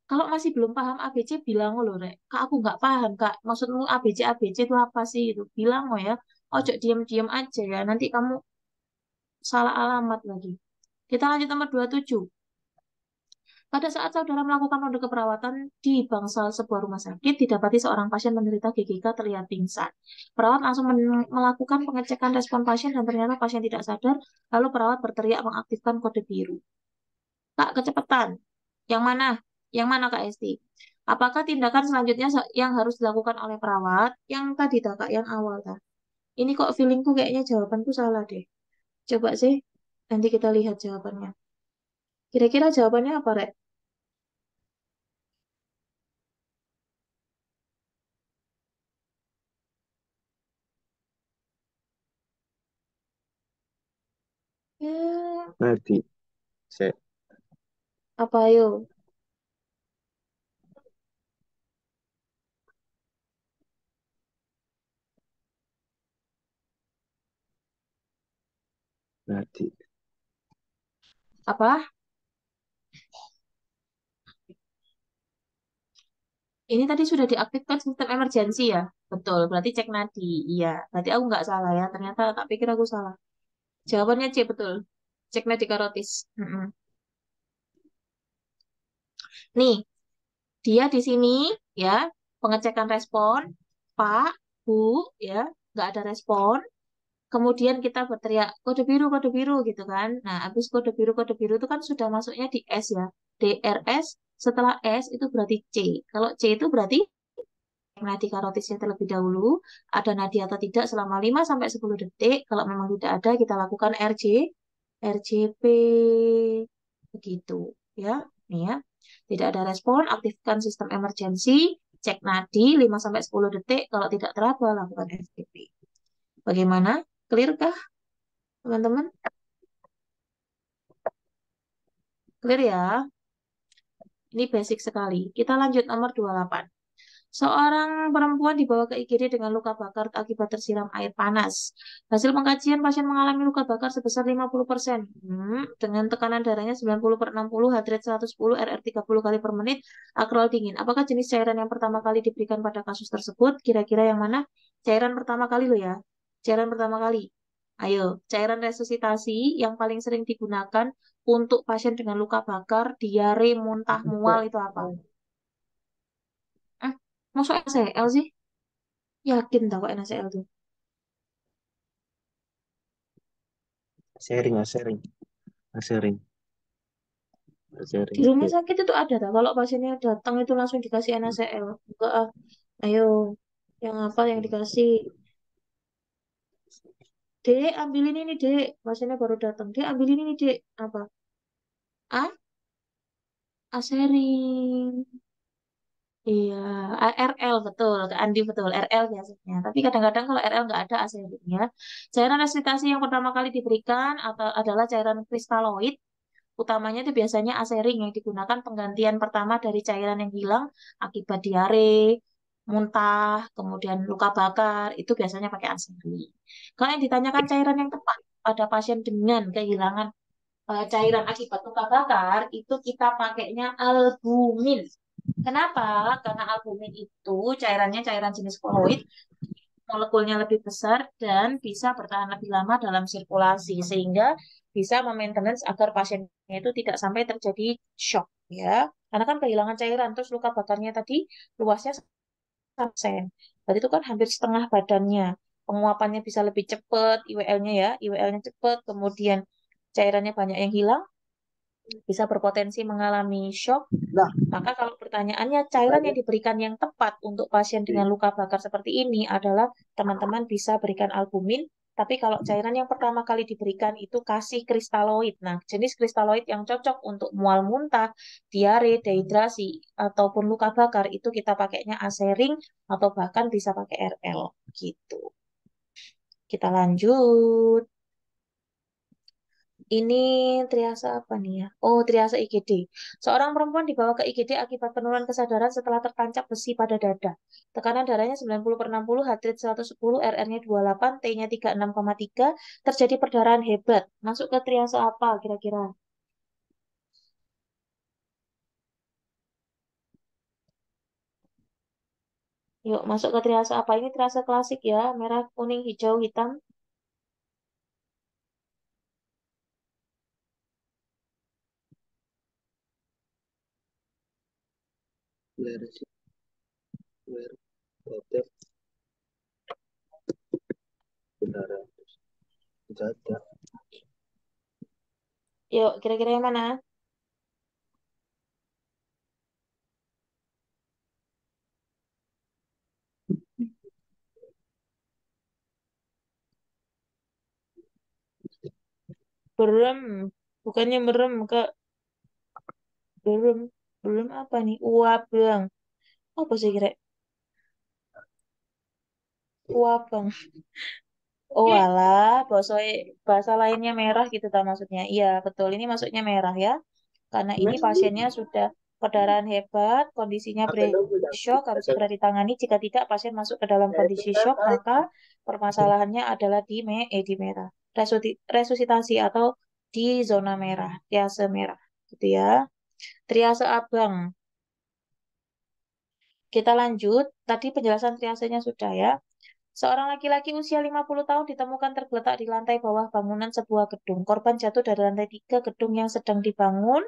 Kalau masih belum paham ABC, bilang loh, Rek. Kak, aku nggak paham, Kak. Maksudmu ABC itu apa sih? Itu bilang, oh ya. Ojo diam-diam aja ya. Nanti kamu salah alamat lagi. Kita lanjut nomor 27. Pada saat saudara melakukan ronde keperawatan di bangsal sebuah rumah sakit, didapati seorang pasien menderita GGK terlihat pingsan. Perawat langsung melakukan pengecekan respon pasien dan ternyata pasien tidak sadar, lalu perawat berteriak mengaktifkan kode biru. Kak, kecepatan. Yang mana? Yang mana Kak Esti? Apakah tindakan selanjutnya yang harus dilakukan oleh perawat? Yang tadi tak Kak, yang awal tak? Ini kok feelingku kayaknya jawabanku salah deh. Coba sih, nanti kita lihat jawabannya. Kira-kira jawabannya apa, Rek? Ya, Berarti saya apa ayo? berarti Apa? Ini tadi sudah diaktifkan sistem emergensi ya? Betul, berarti cek nadi. Iya, berarti aku nggak salah ya. Ternyata tak pikir aku salah. Jawabannya C, betul. Cek nadi karotis. Mm-mm. Nih, dia di sini ya, pengecekan respon, Pak, Bu, ya, nggak ada respon. Kemudian kita berteriak kode biru gitu kan. Nah, habis kode biru itu kan sudah masuknya di S ya. DRS setelah S itu berarti C. Kalau C itu berarti nadi karotisnya terlebih dahulu, ada nadi atau tidak selama 5 sampai 10 detik. Kalau memang tidak ada, kita lakukan RJP. Begitu ya. Nih ya. Tidak ada respon, aktifkan sistem emergency, cek nadi 5 sampai 10 detik. Kalau tidak teraba, lakukan RJP. Bagaimana? Clear kah, teman-teman? Clear ya? Ini basic sekali. Kita lanjut nomor 28. Seorang perempuan dibawa ke IGD dengan luka bakar akibat tersiram air panas. Hasil pengkajian pasien mengalami luka bakar sebesar 50%. Dengan tekanan darahnya 90 per 60, heart rate 110, RR 30 kali per menit, akral dingin. Apakah jenis cairan yang pertama kali diberikan pada kasus tersebut? Kira-kira yang mana? Cairan pertama kali loh ya. Cairan pertama kali. Ayo, cairan resusitasi yang paling sering digunakan untuk pasien dengan luka bakar, diare, muntah, mual itu apa? Eh, masuk NaCl sih? Yakin tau kok NaCl tuh. sharing, sharing, sharing, Di sharing. rumah sakit itu ada tak? Kalau pasiennya datang itu langsung dikasih NaCl. Enggak ah. Ayo, yang apa yang dikasih? Dek, ambilin ini, Dek. Pasiennya baru datang. Dek, ambilin ini, Dek. Apa? Ah? Asering. Iya, RL betul, Kak Andi betul, RL biasanya. Tapi kadang-kadang kalau RL nggak ada aseringnya. Cairan resusitasi yang pertama kali diberikan atau adalah cairan kristaloid. Utamanya itu biasanya asering yang digunakan penggantian pertama dari cairan yang hilang akibat diare, muntah, kemudian luka bakar, itu biasanya pakai asering. Kalau yang ditanyakan cairan yang tepat pada pasien dengan kehilangan cairan akibat luka bakar, itu kita pakainya albumin. Kenapa? Karena albumin itu cairannya cairan jenis koloid, molekulnya lebih besar dan bisa bertahan lebih lama dalam sirkulasi sehingga bisa memaintenance agar pasiennya itu tidak sampai terjadi shock ya. Karena kan kehilangan cairan terus luka bakarnya tadi luasnya 1%. Berarti itu kan hampir setengah badannya. Penguapannya bisa lebih cepat, IWL-nya ya, IWL-nya cepat, kemudian cairannya banyak yang hilang, bisa berpotensi mengalami shock. Maka kalau pertanyaannya cairan yang diberikan yang tepat untuk pasien dengan luka bakar seperti ini adalah teman-teman bisa berikan albumin. Tapi kalau cairan yang pertama kali diberikan itu kasih kristaloid. Nah, jenis kristaloid yang cocok untuk mual muntah, diare, dehidrasi, ataupun luka bakar itu kita pakainya asering atau bahkan bisa pakai RL gitu. Kita lanjut. Ini triase apa nih ya? Oh, triase IGD. Seorang perempuan dibawa ke IGD akibat penurunan kesadaran setelah tertancap besi pada dada. Tekanan darahnya 90 per 60, heart rate 110, RR-nya 28, T-nya 36,3. Terjadi perdarahan hebat. Masuk ke triase apa kira-kira? Yuk, masuk ke triase apa? Ini triase klasik ya. Merah, kuning, hijau, hitam. Where is it? Where? Hotel. Beneran. Jatah. Yuk, kira-kira yang mana? Berem. Bukannya merem, Kak. Berem. Berem apa nih? Uap, Bang. Apa sih kira? Uap, Bang. Oh alah, bahasa lainnya merah gitu tak maksudnya. Iya, betul. Ini maksudnya merah ya. Karena ini pasiennya sudah perdarahan hebat, kondisinya shock, harus segera ditangani. Jika tidak, pasien masuk ke dalam kondisi shock, maka permasalahannya adalah di merah. Resusitasi atau di zona merah, triase merah. Gitu ya. Triase abang. Kita lanjut. Tadi penjelasan triasenya sudah ya. Seorang laki-laki usia 50 tahun ditemukan tergeletak di lantai bawah bangunan sebuah gedung. Korban jatuh dari lantai 3 gedung yang sedang dibangun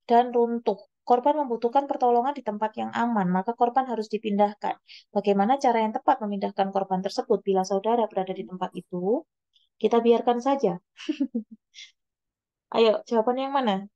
dan runtuh. Korban membutuhkan pertolongan di tempat yang aman, maka korban harus dipindahkan. Bagaimana cara yang tepat memindahkan korban tersebut bila saudara berada di tempat itu? Kita biarkan saja. Ayo, jawaban yang mana?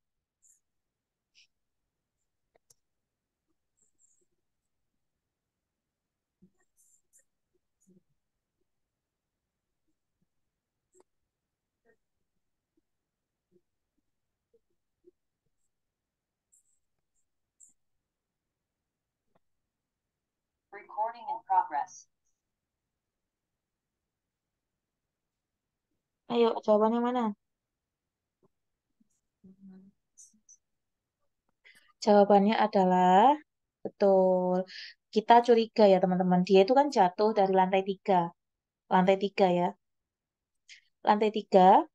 Ayo, jawaban yang mana? Jawabannya adalah betul. Kita curiga ya teman-teman. Dia itu kan jatuh dari lantai 3. Lantai 3 ya. Lantai 3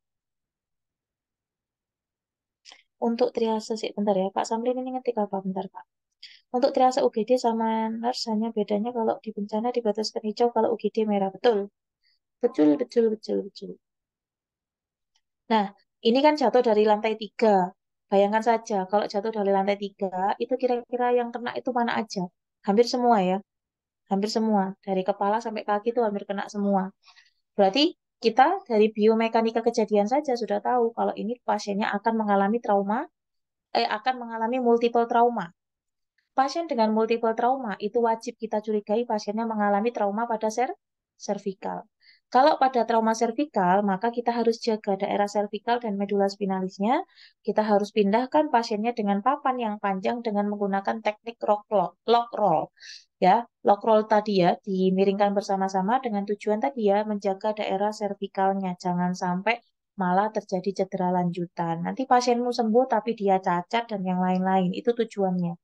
untuk triase sih. Bentar ya, Kak Samrin ini ngetik apa? Bentar, Kak. Untuk triase UGD sama nurse hanya bedanya kalau di bencana dibataskan hijau, kalau UGD merah. Betul. Betul, betul, betul, betul. Nah, ini kan jatuh dari lantai 3. Bayangkan saja, kalau jatuh dari lantai 3, itu kira-kira yang kena itu mana aja? Hampir semua ya. Hampir semua. Dari kepala sampai kaki itu hampir kena semua. Berarti kita dari biomekanika kejadian saja sudah tahu kalau ini pasiennya akan mengalami akan mengalami multiple trauma. Pasien dengan multiple trauma itu wajib kita curigai pasiennya mengalami trauma pada servikal. Kalau pada trauma servikal, maka kita harus jaga daerah servikal dan medula spinalisnya. Kita harus pindahkan pasiennya dengan papan yang panjang dengan menggunakan teknik lock roll. Ya, lock roll tadi ya, dimiringkan bersama-sama dengan tujuan tadi ya, menjaga daerah servikalnya. Jangan sampai malah terjadi cedera lanjutan. Nanti pasienmu sembuh tapi dia cacat dan yang lain-lain. Itu tujuannya.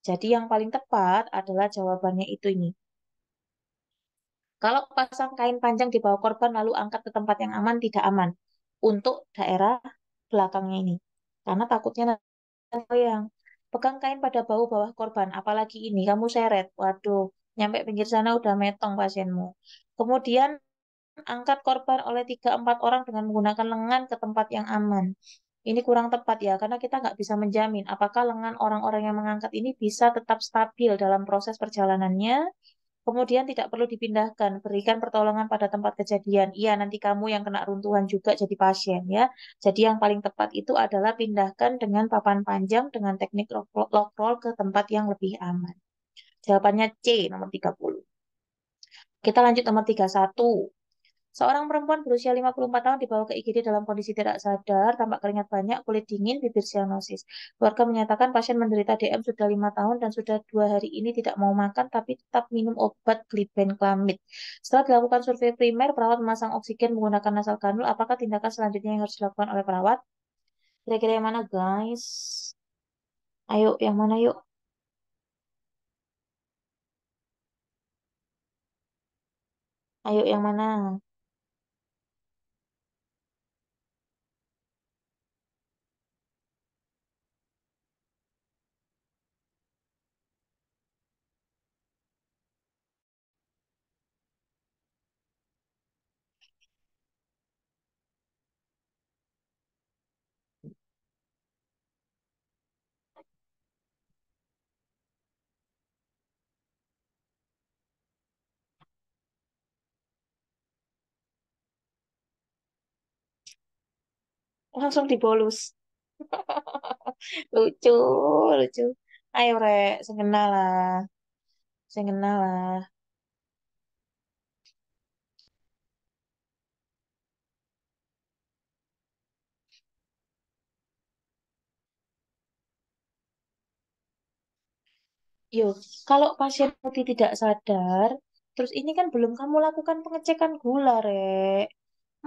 Jadi yang paling tepat adalah jawabannya itu ini. Kalau pasang kain panjang di bawah korban lalu angkat ke tempat yang aman, tidak aman untuk daerah belakangnya ini. Karena takutnya nanti goyang. Pegang kain pada bahu bawah korban, apalagi ini kamu seret. Waduh, nyampe pinggir sana udah metong pasienmu. Kemudian angkat korban oleh 3-4 orang dengan menggunakan lengan ke tempat yang aman. Ini kurang tepat ya, karena kita nggak bisa menjamin apakah lengan orang-orang yang mengangkat ini bisa tetap stabil dalam proses perjalanannya. Kemudian tidak perlu dipindahkan, berikan pertolongan pada tempat kejadian. Iya, nanti kamu yang kena runtuhan juga jadi pasien ya. Jadi yang paling tepat itu adalah pindahkan dengan papan panjang dengan teknik lock roll ke tempat yang lebih aman. Jawabannya C, nomor 30. Kita lanjut nomor 31. Seorang perempuan berusia 54 tahun dibawa ke IGD dalam kondisi tidak sadar, tampak keringat banyak, kulit dingin, bibir sianosis. Keluarga menyatakan pasien menderita DM sudah 5 tahun dan sudah 2 hari ini tidak mau makan tapi tetap minum obat glibenclamid. Setelah dilakukan survei primer, perawat memasang oksigen menggunakan nasal kanul. Apakah tindakan selanjutnya yang harus dilakukan oleh perawat? Kira-kira yang mana, guys? Ayo, yang mana yuk? Ayo, yang mana? Langsung dibolus. Lucu, lucu. Ayo, Rek, sing kenal lah. Sing kenal lah. Yo, kalau pasien putih tidak sadar, terus ini kan belum kamu lakukan pengecekan gula, Rek.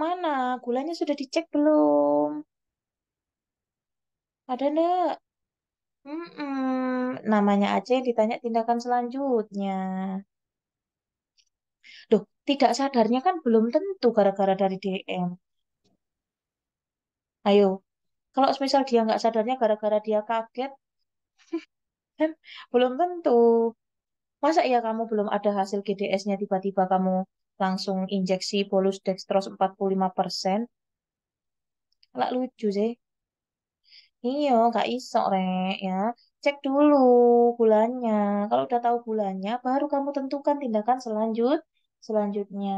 Mana? Gulanya sudah dicek belum? Ada enggak? Namanya aja yang ditanya tindakan selanjutnya. Loh, tidak sadarnya kan belum tentu gara-gara dari DM. Ayo, kalau misal dia nggak sadarnya gara-gara dia kaget, kan belum tentu. Masa ya kamu belum ada hasil GDS-nya tiba-tiba kamu langsung injeksi bolus dextrose 45%? Nggak lucu sih. Iya, nggak iso, Rek, ya. Cek dulu gulanya. Kalau udah tahu gulanya, baru kamu tentukan tindakan selanjutnya.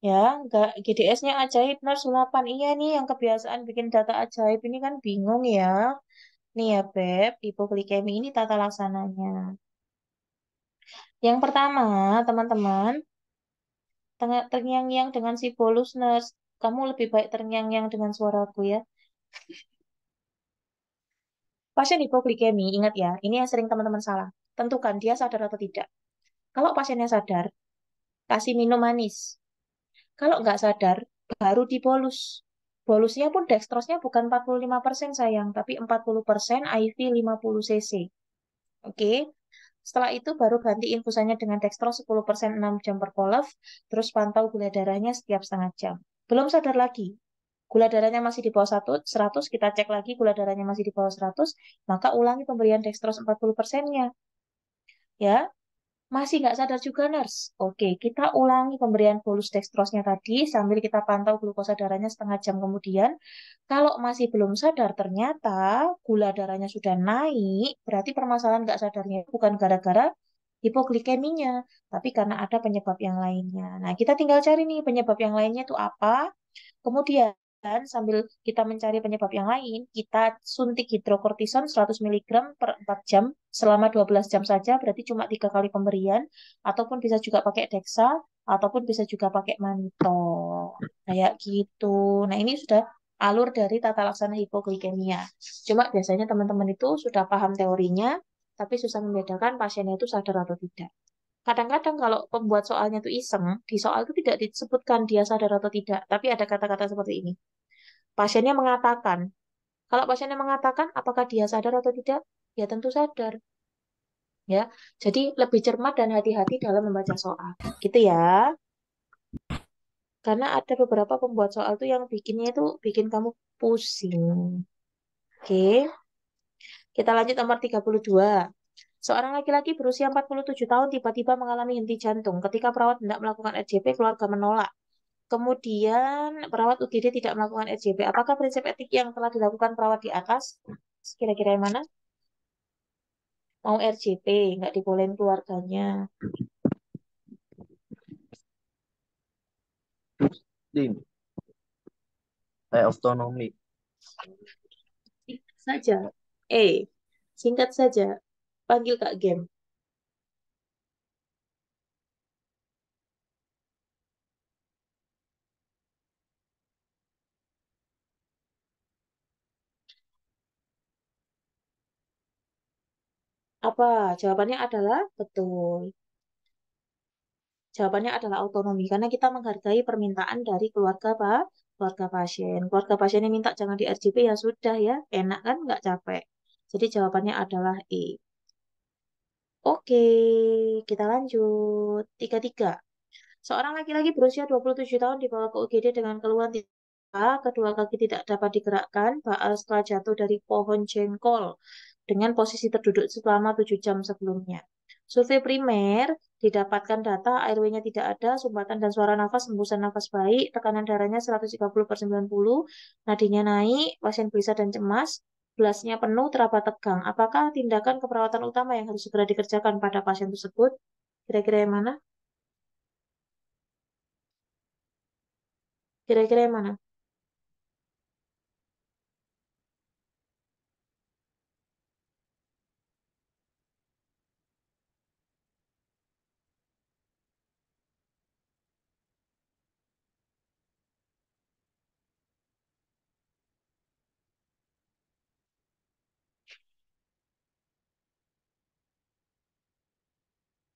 Ya, nggak GDS-nya ajaib, nurse 8. Iya nih, yang kebiasaan bikin data ajaib ini kan bingung ya. Nih ya, Beb, hipoglikemi ini tata laksananya. Yang pertama, teman-teman, terngiang-ngiang dengan si bolus nurse. Kamu lebih baik terngiang-ngiang dengan suaraku ya. Pasien hipoglikemi, ingat ya, ini yang sering teman-teman salah. Tentukan dia sadar atau tidak. Kalau pasiennya sadar, kasih minum manis. Kalau nggak sadar, baru dibolus. Bolusnya pun dextrose-nya bukan 45% sayang, tapi 40% IV 50 cc. Oke. Setelah itu baru ganti infusannya dengan dextrose 10% 6 jam per polef, terus pantau gula darahnya setiap setengah jam. Belum sadar lagi, gula darahnya masih di bawah 100, kita cek lagi gula darahnya masih di bawah 100, maka ulangi pemberian dextrose 40%-nya. Ya, masih nggak sadar juga, nurse. Oke, kita ulangi pemberian bolus dextrose-nya tadi sambil kita pantau glukosa darahnya setengah jam kemudian. Kalau masih belum sadar, ternyata gula darahnya sudah naik, berarti permasalahan nggak sadarnya bukan gara-gara hipoglikeminya, tapi karena ada penyebab yang lainnya. Nah, kita tinggal cari nih penyebab yang lainnya itu apa. Kemudian sambil kita mencari penyebab yang lain, kita suntik hidrokortison 100 mg per 4 jam selama 12 jam saja, berarti cuma 3 kali pemberian, ataupun bisa juga pakai Dexa, ataupun bisa juga pakai mannitol. Kayak gitu. Nah, ini sudah alur dari tata laksana hipoglikemia. Cuma biasanya teman-teman itu sudah paham teorinya, tapi susah membedakan pasiennya itu sadar atau tidak. Kadang-kadang kalau pembuat soalnya itu iseng, di soal itu tidak disebutkan dia sadar atau tidak, tapi ada kata-kata seperti ini. Pasiennya mengatakan, kalau pasiennya mengatakan apakah dia sadar atau tidak, ya tentu sadar. Ya, jadi lebih cermat dan hati-hati dalam membaca soal. Gitu ya. Karena ada beberapa pembuat soal tuh yang bikinnya itu bikin kamu pusing. Oke, kita lanjut nomor 32. Seorang laki-laki berusia 47 tahun tiba-tiba mengalami henti jantung. Ketika perawat hendak melakukan RJP, keluarga menolak. Kemudian perawat UGD tidak melakukan RJP. Apakah prinsip etik yang telah dilakukan perawat di atas? Kira-kira yang mana? Mau RJP, nggak dibolehin keluarganya. Din, otonomi. Singkat saja. Singkat saja. Panggil Kak Gem. Apa? Jawabannya adalah betul. Jawabannya adalah autonomi karena kita menghargai permintaan dari keluarga Pak, keluarga pasien. Keluarga pasiennya minta jangan di RJP ya sudah ya, enak kan nggak capek. Jadi jawabannya adalah E. Oke, kita lanjut. 33. Seorang laki-laki berusia 27 tahun dibawa ke UGD dengan keluhan kedua kaki tidak dapat digerakkan, Baal setelah jatuh dari pohon jengkol dengan posisi terduduk selama 7 jam sebelumnya. Survei primer didapatkan data airway-nya tidak ada, sumbatan dan suara nafas, hembusan nafas baik, tekanan darahnya 130/90, nadinya naik, pasien gelisah dan cemas, gelasnya penuh, teraba tegang. Apakah tindakan keperawatan utama yang harus segera dikerjakan pada pasien tersebut? Kira-kira yang mana? Kira-kira yang mana?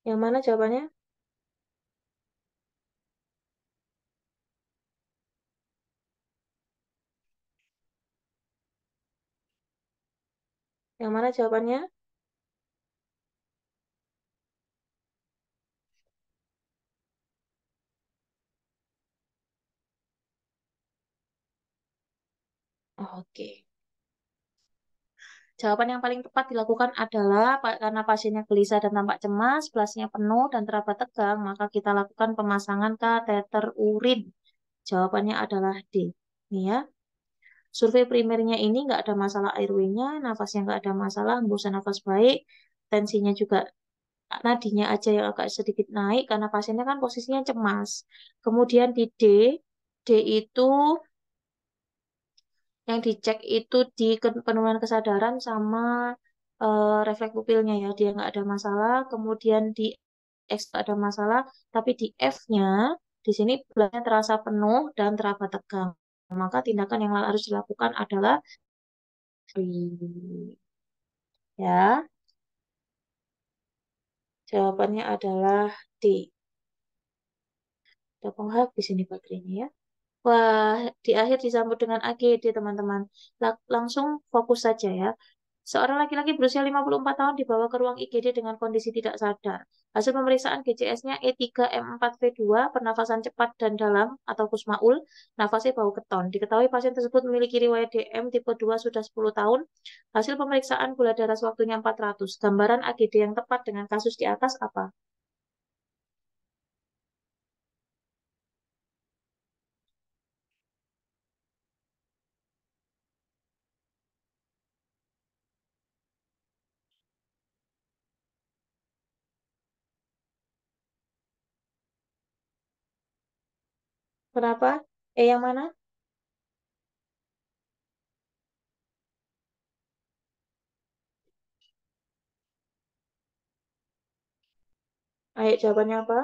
Yang mana jawabannya? Yang mana jawabannya? Oke. Jawaban yang paling tepat dilakukan adalah karena pasiennya gelisah dan tampak cemas, belasnya penuh dan teraba tegang, maka kita lakukan pemasangan kateter urin. Jawabannya adalah D. Nih ya. Survei primernya ini nggak ada masalah airway-nya, nafasnya nggak ada masalah, hembusan nafas baik, tensinya juga nadinya aja yang agak sedikit naik karena pasiennya kan posisinya cemas. Kemudian di D, D itu yang dicek itu di penurunan kesadaran sama refleks pupilnya ya, dia nggak ada masalah. Kemudian di X nggak ada masalah, tapi di F-nya di sini belasnya terasa penuh dan teraba tegang. Maka tindakan yang harus dilakukan adalah ya, jawabannya adalah D. Udah mau habis ini baterainya ya. Wah, di akhir disambut dengan AGD, teman-teman. Langsung fokus saja ya. Seorang laki-laki berusia 54 tahun dibawa ke ruang IGD dengan kondisi tidak sadar. Hasil pemeriksaan GCS-nya E3M4V2, pernafasan cepat dan dalam atau kusmaul, nafasnya bau keton. Diketahui pasien tersebut memiliki riwayat DM tipe 2 sudah 10 tahun. Hasil pemeriksaan gula darah sewaktunya 400. Gambaran AGD yang tepat dengan kasus di atas apa? Kenapa? Yang mana? Ayo jawabannya apa?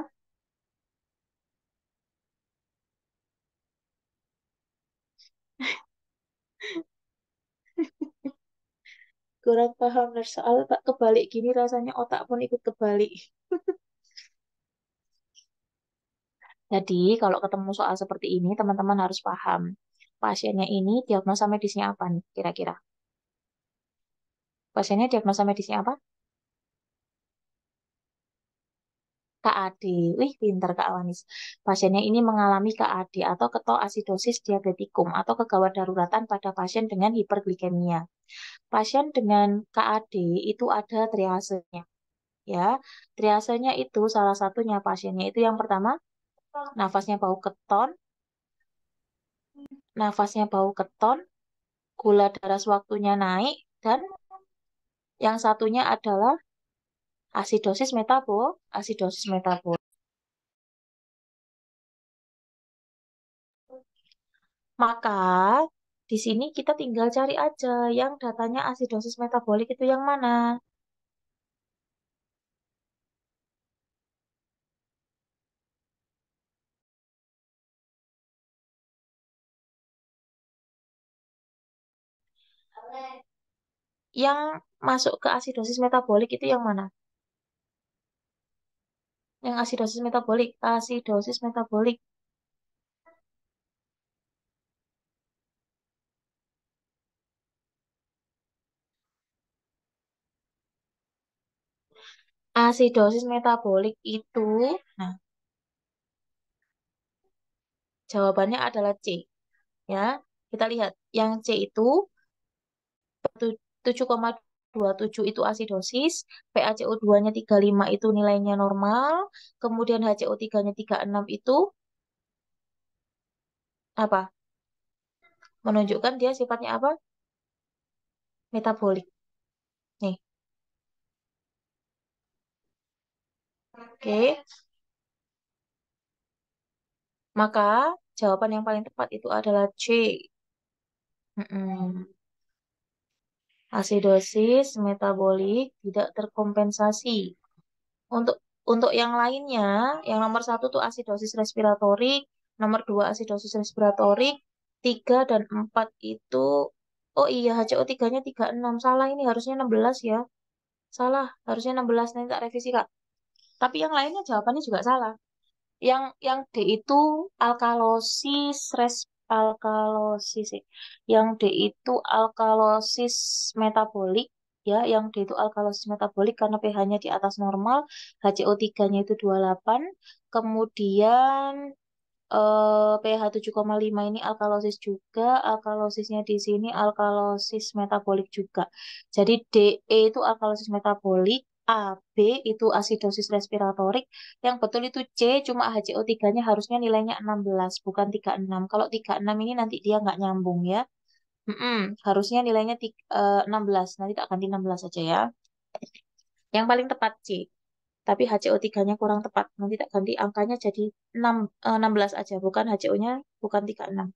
Kurang paham soal tak kebalik gini rasanya otak pun ikut kebalik. Jadi kalau ketemu soal seperti ini teman-teman harus paham. Pasiennya ini diagnosa medisnya apa nih kira-kira? Pasiennya diagnosa medisnya apa? KAD. Wih, pinter Kak Awanis. Pasiennya ini mengalami KAD atau ketoasidosis diabetikum atau kegawat daruratan pada pasien dengan hiperglikemia. Pasien dengan KAD itu ada triasenya. Ya, triasenya itu salah satunya pasiennya itu yang pertama nafasnya bau keton, gula darah sewaktunya naik, dan yang satunya adalah asidosis metabol. Maka di sini kita tinggal cari aja yang datanya asidosis metabolik itu yang mana. Yang masuk ke asidosis metabolik itu yang mana? Yang asidosis metabolik. Asidosis metabolik itu, nah, jawabannya adalah C. Ya, kita lihat yang C itu 7,27 itu asidosis, PaCO2-nya 35 itu nilainya normal, kemudian HCO3-nya 36 itu apa? Menunjukkan dia sifatnya apa? Metabolik. Nih, oke. Maka jawaban yang paling tepat itu adalah C. Mm-mm. Asidosis metabolik tidak terkompensasi. Untuk untuk yang lainnya, yang nomor satu tuh asidosis respiratorik, nomor dua asidosis respiratorik, tiga dan empat itu, oh iya HCO3-nya 36, salah ini harusnya 16 ya, salah harusnya 16, nanti tak revisi Kak. Tapi yang lainnya jawabannya juga salah. Yang D itu alkalosis sih. Yang D itu alkalosis metabolik ya, yang D itu alkalosis metabolik karena pH-nya di atas normal, HCO3-nya itu 28, kemudian pH 7,5 ini alkalosis juga, alkalosisnya di sini alkalosis metabolik juga. Jadi DE itu alkalosis metabolik, AB itu asidosis respiratorik, yang betul itu C, cuma HCO3-nya harusnya nilainya 16, bukan 36. Kalau 36 ini nanti dia nggak nyambung ya. Harusnya nilainya 16, nanti tak ganti 16 saja ya. Yang paling tepat C. Tapi HCO3-nya kurang tepat. Nanti tak ganti angkanya jadi 16 aja, bukan HCO-nya bukan 36.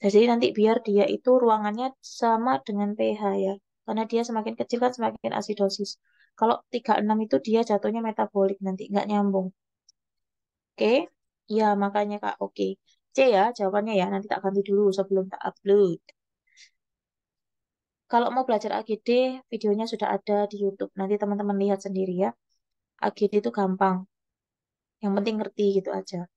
Jadi nanti biar dia itu ruangannya sama dengan pH ya. Karena dia semakin kecil kan semakin asidosis. Kalau 36 itu dia jatuhnya metabolik nanti nggak nyambung. Oke? Ya, makanya Kak, oke. C ya jawabannya ya. Nanti tak ganti dulu sebelum tak upload. Kalau mau belajar AGD, videonya sudah ada di YouTube. Nanti teman-teman lihat sendiri ya. AGD itu gampang. Yang penting ngerti gitu aja.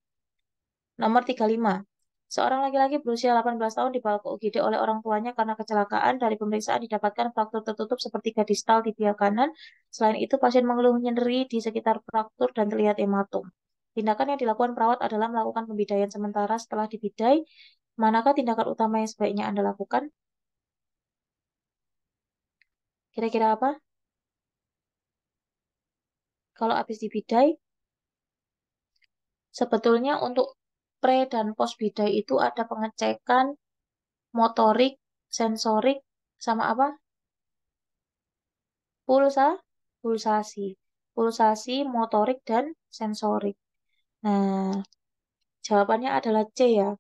Nomor 35. Seorang laki-laki berusia 18 tahun dibawa ke UGD oleh orang tuanya karena kecelakaan. Dari pemeriksaan didapatkan fraktur tertutup sepertiga distal tibia kanan. Selain itu, pasien mengeluh nyeri di sekitar fraktur dan terlihat hematom. Tindakan yang dilakukan perawat adalah melakukan pembidaian sementara setelah dibidai. Manakah tindakan utama yang sebaiknya Anda lakukan? Kira-kira apa? Kalau habis dibidai, sebetulnya untuk pre dan post bidai itu ada pengecekan motorik, sensorik, sama apa? Pulsa, pulsasi, pulsasi, motorik, dan sensorik. Nah, jawabannya adalah C ya.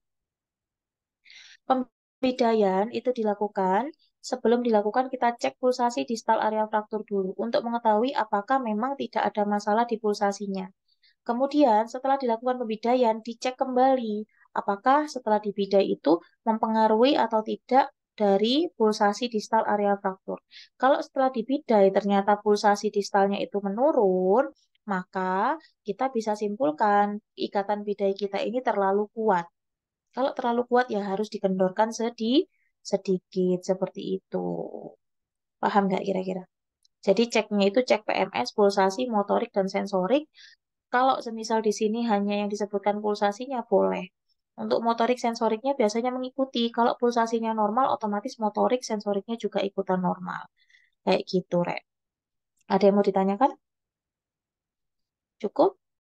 Pembidaian itu dilakukan sebelum dilakukan kita cek pulsasi distal area fraktur dulu untuk mengetahui apakah memang tidak ada masalah di pulsasinya. Kemudian setelah dilakukan pembidaian dicek kembali apakah setelah dibidai itu mempengaruhi atau tidak dari pulsasi distal area fraktur. Kalau setelah dibidai ternyata pulsasi distalnya itu menurun, maka kita bisa simpulkan ikatan bidai kita ini terlalu kuat. Kalau terlalu kuat ya harus dikendorkan sedikit seperti itu. Paham nggak kira-kira? Jadi ceknya itu cek PMS, pulsasi, motorik, dan sensorik. Kalau semisal di sini hanya yang disebutkan pulsasinya boleh. Untuk motorik sensoriknya biasanya mengikuti. Kalau pulsasinya normal, otomatis motorik sensoriknya juga ikutan normal. Kayak gitu, Rek. Ada yang mau ditanyakan? Cukup?